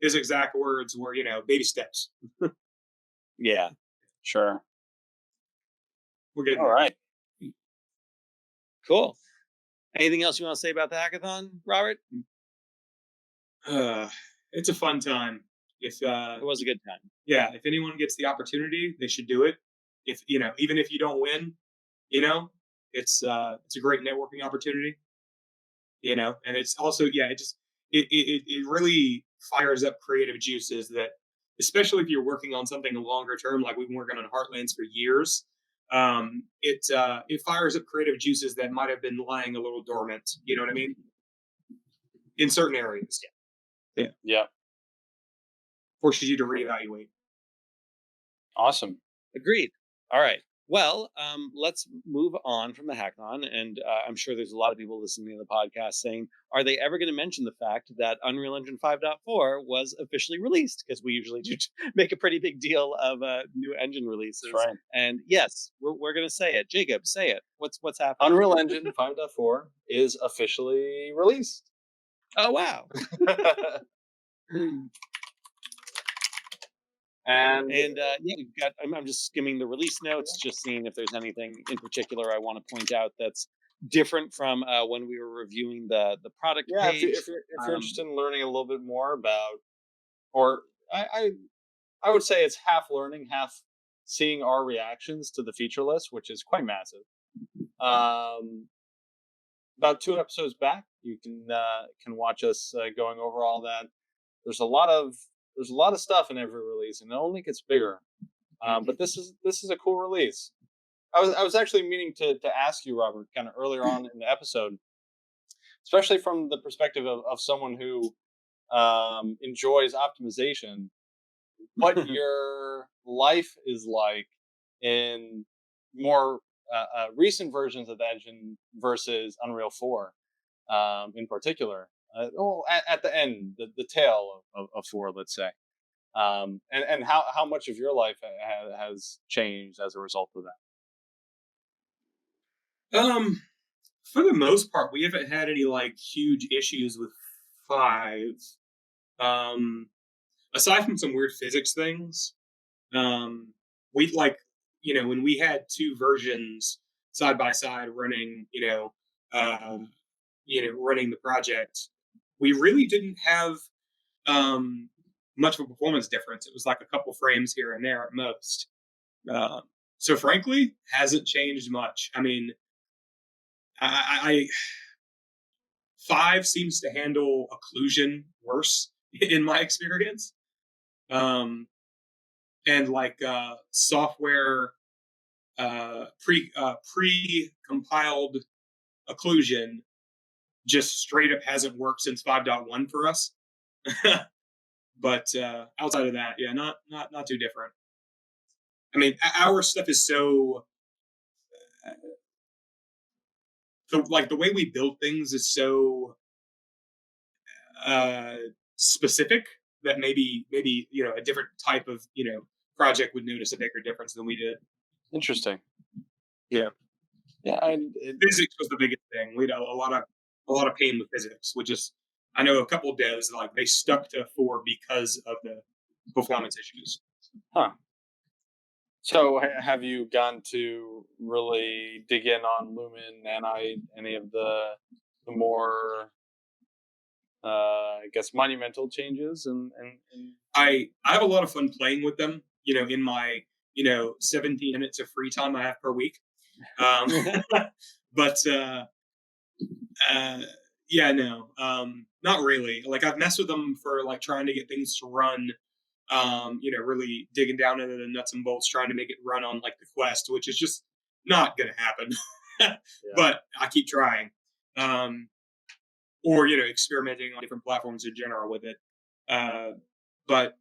his exact words were baby steps. Yeah, Sure. We're getting All right. cool. Anything else you want to say about the hackathon, Robert? It's a fun time. If It was a good time. yeah, if anyone gets the opportunity, they should do it. If even if you don't win, it's a great networking opportunity. And it's also it really fires up creative juices, that especially if you're working on something longer term, like we've been working on Heartlands for years. It fires up creative juices that might have been lying a little dormant. You know what I mean? In certain areas. Yeah. Forces you to reevaluate. Awesome. Agreed. All right. Well, let's move on from the hackathon, and I'm sure there's a lot of people listening to the podcast saying, are they ever going to mention the fact that Unreal Engine 5.4 was officially released? Because we usually do make a pretty big deal of new engine releases. That's right. And yes, we're going to say it. Jacob, say it. What's happening? Unreal Engine 5.4 is officially released. Oh, wow. And Yeah, we've got. I'm just skimming the release notes, just seeing if there's anything in particular I want to point out that's different from when we were reviewing the product yeah, page. if you're interested in learning a little bit more about, or I would say it's half learning, half seeing our reactions to the feature list, which is quite massive. About 2 episodes back, you can watch us going over all that. There's a lot of stuff in every release, and it only gets bigger. But this is a cool release. I was actually meaning to ask you, Robert, kind of earlier on in the episode, especially from the perspective of someone who enjoys optimization, what your life is like in more recent versions of the engine versus Unreal 4, in particular. At the end, the tail of 4, let's say, and how much of your life has changed as a result of that. For the most part, we haven't had any like huge issues with 5. Aside from some weird physics things, we like, when we had 2 versions side by side running, running the project, we really didn't have much of a performance difference. It was like a couple frames here and there at most. So frankly, hasn't changed much. I mean, I 5 seems to handle occlusion worse in my experience. And like software pre-compiled occlusion just straight up hasn't worked since 5.1 for us. But outside of that, yeah, not too different. I mean, our stuff is so the way we build things is so specific that maybe a different type of project would notice a bigger difference than we did. Interesting. Yeah. Physics was the biggest thing. We had a lot of pain with physics, which is, I know a couple of devs like they stuck to 4 because of the performance issues. Huh. So have you gone to really dig in on Lumen, Nanite, any of the more I guess monumental changes and I have a lot of fun playing with them, in my 17 minutes of free time I have per week. But yeah, no, not really. Like I've messed with them for like trying to get things to run, really digging down into the nuts and bolts, trying to make it run on like the Quest, which is just not going to happen. Yeah. But I keep trying, or experimenting on different platforms in general with it. But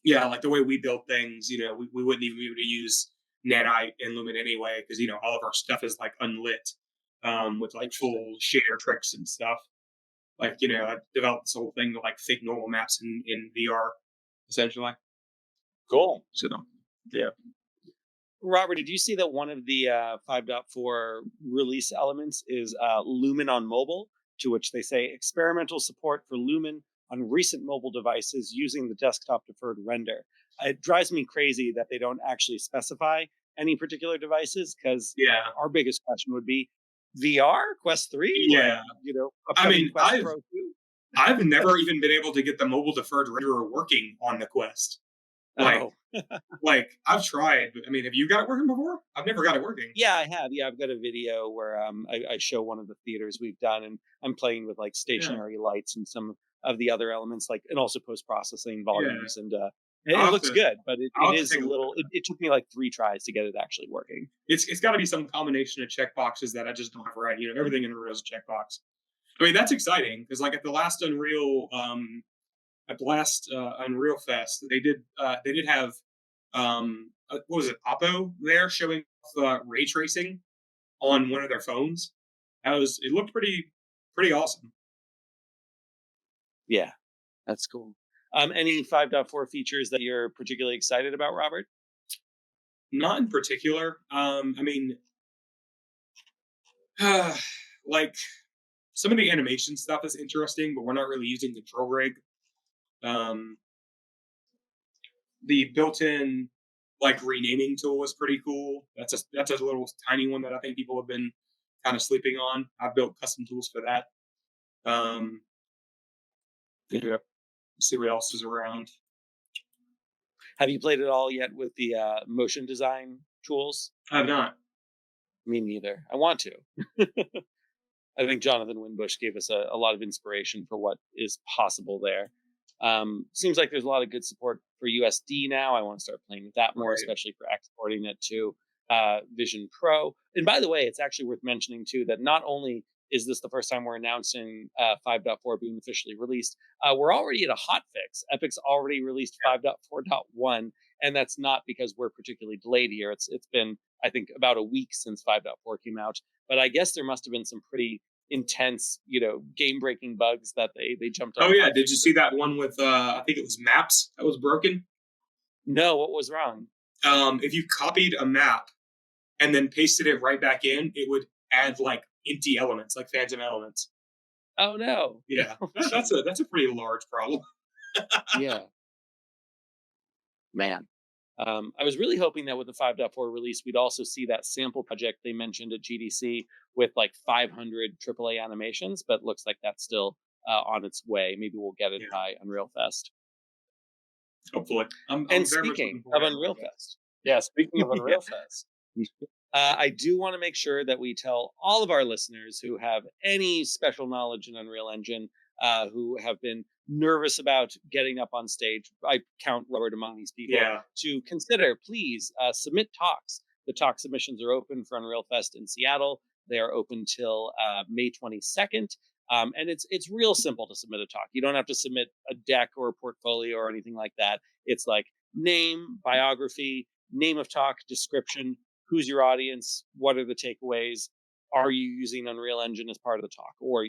yeah, like the way we build things, we wouldn't even be able to use Nanite and Lumen anyway, because all of our stuff is like unlit, with like full shader tricks and stuff. Like I developed this whole thing to like fake normal maps in VR, essentially. Cool. So yeah. Robert, did you see that one of the 5.4 release elements is Lumen on mobile, to which they say experimental support for Lumen on recent mobile devices using the desktop deferred render. It drives me crazy that they don't actually specify any particular devices, because our biggest question would be VR, Quest 3? Yeah. I mean, Quest Pro 2? I've never even been able to get the mobile deferred renderer working on the Quest. Like I've tried. I mean, have you got it working before? I've never got it working. Yeah, I have. Yeah, I've got a video where I show one of the theaters we've done, and I'm playing with like stationary lights and some of the other elements, like, and also post processing volumes, and it looks good, but it is a little. It took me like 3 tries to get it actually working. It's got to be some combination of checkboxes that I just don't have right. Everything in Unreal is a checkbox. I mean, that's exciting because like at the last Unreal. At the last Unreal Fest, they did have what was it, Oppo there showing ray tracing on one of their phones. It looked pretty awesome. Yeah, that's cool. Any 5.4 features that you're particularly excited about, Robert? Not in particular. I mean, like some of the animation stuff is interesting, but we're not really using control rig. The built-in like renaming tool is pretty cool. That's a little tiny one that I think people have been kind of sleeping on. I've built custom tools for that. Yeah. Let's see what else is around. Have you played it all yet with the motion design tools? I have not. Me neither. I want to. I think Jonathan Winbush gave us a lot of inspiration for what is possible there. Seems like there's a lot of good support for USD now. I want to start playing with that more, Right. especially for exporting it to Vision Pro. And by the way, it's actually worth mentioning too that not only is this the first time we're announcing 5.4 being officially released, we're already at a hot fix. Epic's already released 5.4.1, and that's not because we're particularly delayed here. It's been, I think, about a week since 5.4 came out, but I guess there must have been some pretty intense, game breaking bugs that they jumped on. Oh yeah, did you see that one with I think it was maps that was broken? No, what was wrong? If you copied a map and then pasted it right back in, it would add like empty elements, like phantom elements. Oh no. Yeah, that's a pretty large problem. Yeah. Man. I was really hoping that with the 5.4 release, we'd also see that sample project they mentioned at GDC with like 500 AAA animations, but looks like that's still on its way. Maybe we'll get it Yeah. by Unreal Fest. Hopefully. I'm And very much speaking looking forward of to Unreal it. Fest, Yeah, speaking of Unreal Fest. I do want to make sure that we tell all of our listeners who have any special knowledge in Unreal Engine, who have been nervous about getting up on stage. I count Robert among these people. Yeah. To consider, please submit talks. The talk submissions are open for Unreal Fest in Seattle. They are open till May 22nd. And it's real simple to submit a talk. You don't have to submit a deck or a portfolio or anything like that. It's like name, biography, name of talk, description, who's your audience, what are the takeaways, are you using Unreal Engine as part of the talk, or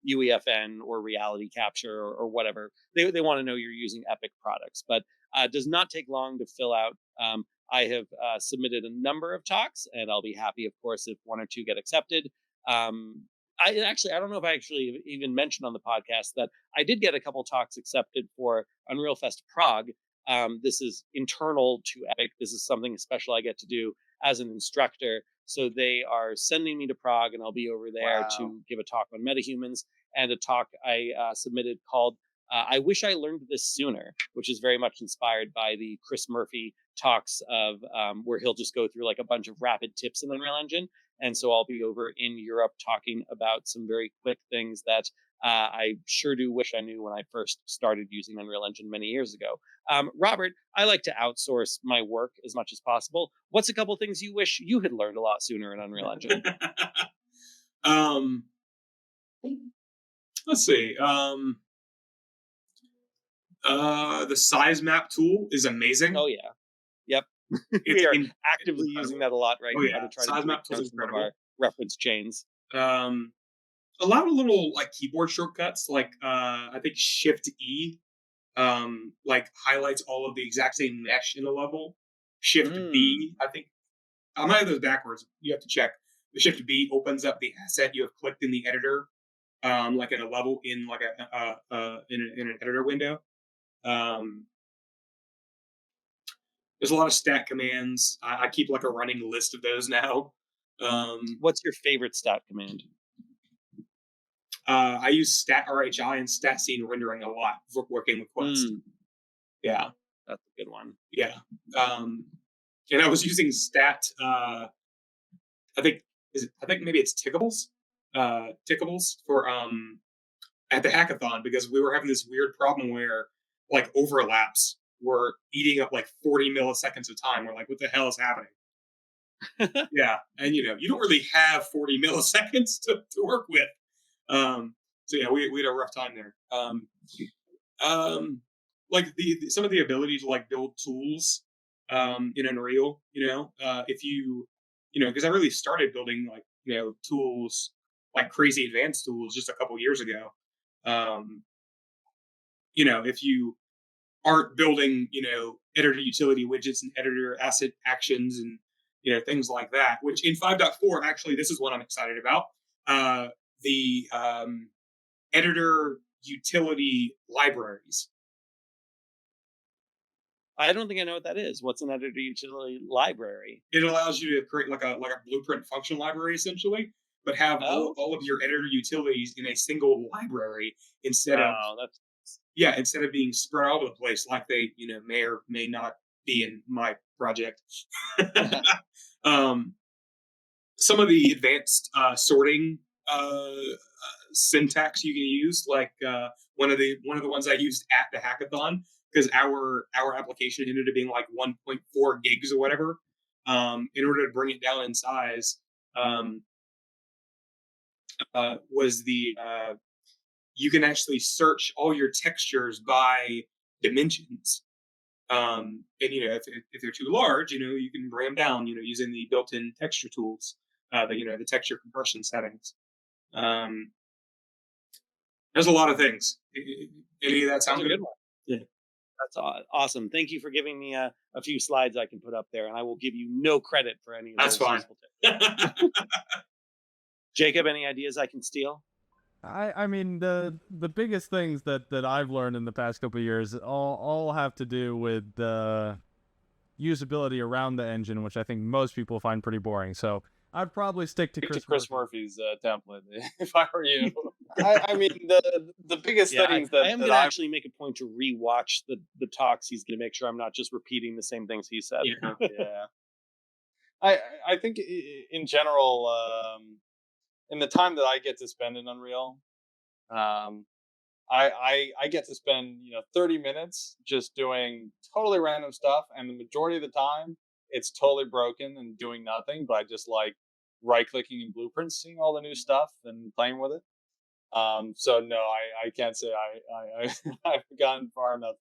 UEFN or reality capture or whatever. They want to know you're using Epic products, but it does not take long to fill out. I have submitted a number of talks, and I'll be happy, of course, if one or two get accepted. I don't know if I actually even mentioned on the podcast that I did get a couple talks accepted for Unreal Fest Prague. This is internal to Epic. This is something special I get to do as an instructor. So they are sending me to Prague, and I'll be over there to give a talk on metahumans, and a talk I submitted called I Wish I Learned This Sooner, which is very much inspired by the Chris Murphy talks of where he'll just go through like a bunch of rapid tips in Unreal Engine. And so I'll be over in Europe talking about some very quick things that I sure do wish I knew when I first started using Unreal Engine many years ago. Robert, I like to outsource my work as much as possible. What's a couple things you wish you had learned a lot sooner in Unreal Engine? Let's see. The size map tool is amazing. Oh yeah. Yep. We are actively using that a lot right now to try size to map tool break is some of incredible. our reference chains. A lot of little like keyboard shortcuts, like I think Shift E, like highlights all of the exact same mesh in a level. Shift B, I think I might have those backwards. You have to check. The Shift B opens up the asset you have clicked in the editor, like at a level in like in an editor window. There's a lot of stat commands. I keep like a running list of those now. What's your favorite stat command? I use stat RHI and stat scene rendering a lot for working with Quest. Yeah, that's a good one. Yeah, and I was using stat. I think maybe it's tickables for at the hackathon, because we were having this weird problem where like overlaps were eating up like 40 milliseconds of time. We're like, what the hell is happening? Yeah, and you don't really have 40 milliseconds to work with. So yeah, we had a rough time there. Like some of the ability to like build tools in Unreal, if you because I really started building like tools, like crazy advanced tools, just a couple years ago. If you aren't building editor utility widgets and editor asset actions and things like that, which in 5.4 actually, this is what I'm excited about. The editor utility libraries. I don't think I know what that is. What's an editor utility library? It allows you to create like a blueprint function library essentially, but have Oh, all of your editor utilities in a single library instead of oh, that's instead of being spread all over the place like they may or may not be in my project. um, some of the advanced sorting syntax you can use, like one of the ones I used at the hackathon, because our application ended up being like 1.4 gigs or whatever. In order to bring it down in size, was the you can actually search all your textures by dimensions. And if they're too large, you can bring them down, using the built-in texture tools, the texture compression settings. There's a lot of things. Any of that sound a good? good one. Yeah. That's awesome. Thank you for giving me a few slides I can put up there, and I will give you no credit for any of That's those fine. useful tips. Jacob, any ideas I can steal? I mean the biggest things that I've learned in the past couple of years all have to do with the usability around the engine, which I think most people find pretty boring. So I'd probably stick to Chris Murphy. Murphy's template if I were you. I mean the biggest things that I am going to actually make a point to rewatch the talks he's going to make sure I'm not just repeating the same things he said. Yeah. Yeah. I think in general, in the time that I get to spend in Unreal, I get to spend 30 minutes just doing totally random stuff, and the majority of the time it's totally broken and doing nothing. But I just like right clicking in blueprints, seeing all the new stuff and playing with it. So no, I can't say I've gotten far enough.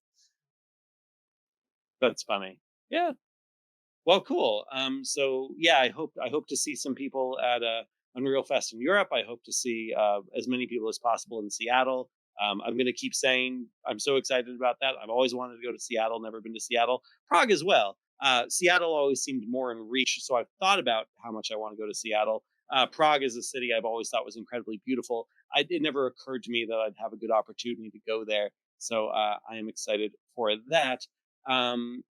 That's funny. Yeah. Well, cool. So yeah, I hope to see some people at Unreal Fest in Europe. I hope to see as many people as possible in Seattle. I'm going to keep saying I'm so excited about that. I've always wanted to go to Seattle, never been to Seattle. Prague as well. Seattle always seemed more in reach, so I've thought about how much I want to go to Seattle. Prague is a city I've always thought was incredibly beautiful. It never occurred to me that I'd have a good opportunity to go there, so I am excited for that. And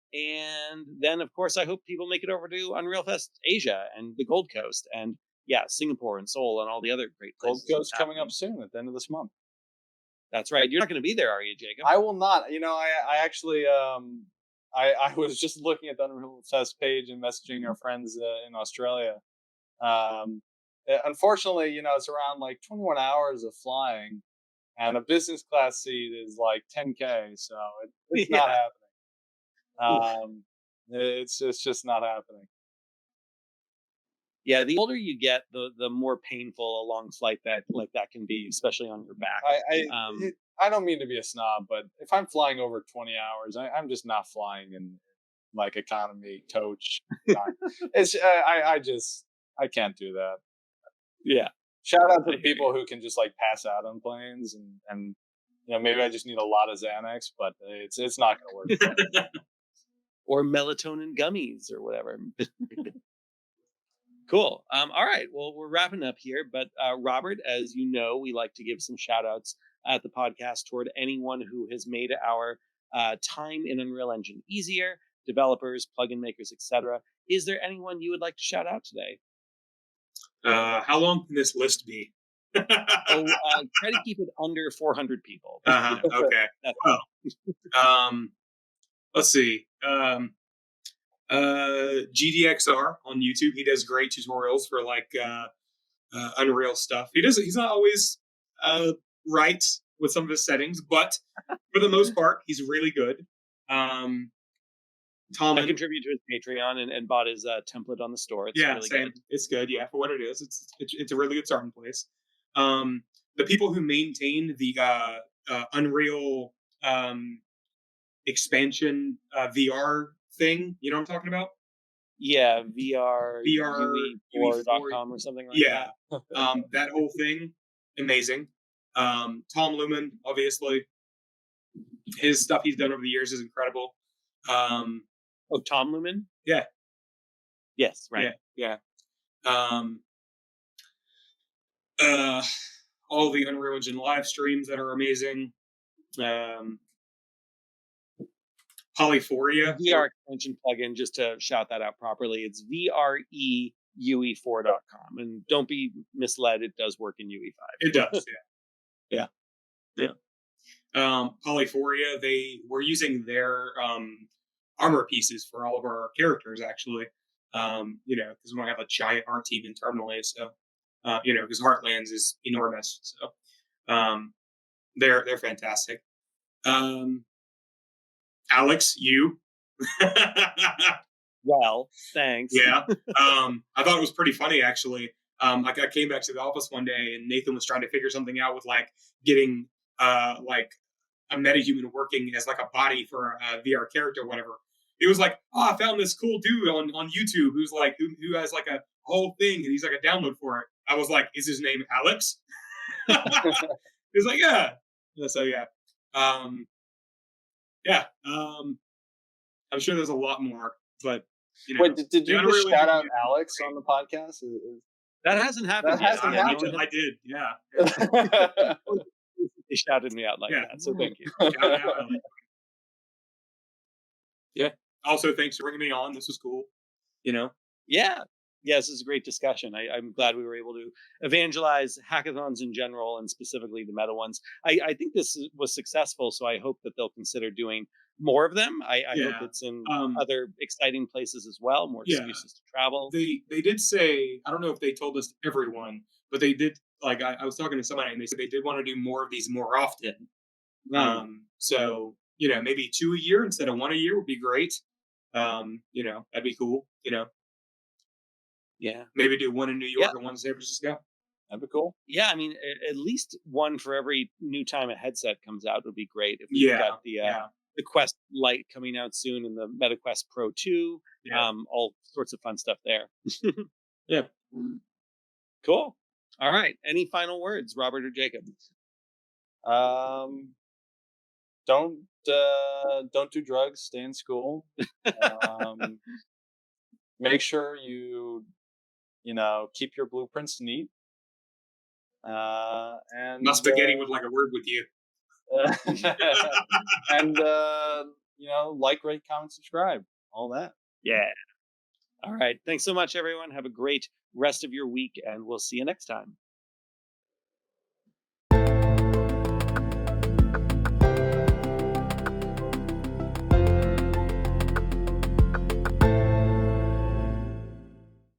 then, of course, I hope people make it over to Unreal Fest Asia and the Gold Coast, and yeah, Singapore and Seoul and all the other great Gold places. Coast coming up soon at the end of this month. That's right. You're not going to be there, are you, Jacob? I will not. I actually I was just looking at the Unreal Fest page and messaging our friends in Australia. Unfortunately, it's around like 21 hours of flying, and a business class seat is like 10K, so it's not happening. It's just not happening. Yeah, the older you get, the more painful a long flight that can be, especially on your back. I don't mean to be a snob, but if I'm flying over 20 hours, I'm just not flying in like economy coach. I can't do that. Yeah. Shout out to the people who can just like pass out on planes, and maybe I just need a lot of Xanax, but it's not going to work. Or melatonin gummies or whatever. Cool. All right. Well, we're wrapping up here, but Robert, as you know, we like to give some shout outs at the podcast toward anyone who has made our time in Unreal Engine easier, developers, plugin makers, etc. Is there anyone you would like to shout out today? How long can this list be? Try to keep it under 400 people. Okay. Well, let's see. GDXR on YouTube. He does great tutorials for like Unreal stuff. He's not always right with some of his settings, but for the most part, he's really good. Tom, I contribute to his Patreon and bought his template on the store. It's really same. good. It's good. Yeah, for what it is, it's a really good starting place. The people who maintain the Unreal expansion VR thing, you know what I'm talking about? Yeah, VR UE4.com or something like that. That whole thing, amazing. Tom Lumen, obviously, his stuff he's done over the years is incredible. Tom Lumen? Yeah. Yes, right. Yeah. All the Unreal Engine live streams that are amazing. Polyphoria. VR extension plugin, just to shout that out properly. It's VREUE4.com. And don't be misled, it does work in UE5. It does, Yeah. Polyphoria, they were using their armor pieces for all of our characters, actually. Because we don't have a giant art team internally, so because Heartlands is enormous, so they're fantastic. Alex, you. Well, thanks. Yeah. I thought it was pretty funny, actually. Like I came back to the office one day and Nathan was trying to figure something out with like getting like a metahuman working as like a body for a VR character or whatever. It was like, oh, I found this cool dude on YouTube who's like who has like a whole thing and he's like a download for it. I was like, is his name Alex? He was like, yeah. So yeah. I'm sure there's a lot more, but Wait, did you just shout out Alex on the podcast? That hasn't happened That yet. hasn't happened. I did, yeah. They shouted me out like Yeah. that, so thank you. Shout out, Alex. Yeah. Also, thanks for bringing me on. This was cool. Yeah. Yes, this is a great discussion. I'm glad we were able to evangelize hackathons in general and specifically the meta ones. I think this was successful, so I hope that they'll consider doing more of them. I hope it's in other exciting places as well, more excuses to travel. They did say, I don't know if they told us everyone, but they did, like, I was talking to somebody and they said they did want to do more of these more often. So, maybe 2 a year instead of 1 a year would be great. That'd be cool, Yeah. Maybe do one in New York and one in San Francisco. That'd be cool. Yeah, I mean, at least one for every new time a headset comes out would be great. If we've got the Quest Lite coming out soon and the Meta Quest Pro 2, all sorts of fun stuff there. Yeah. Cool. All right. Any final words, Robert or Jacob? Don't do drugs. Stay in school. Make sure you keep your blueprints neat. And My spaghetti would like a word with you. And like, rate, comment, subscribe, all that. Yeah. All right. Thanks so much, everyone. Have a great rest of your week, and we'll see you next time.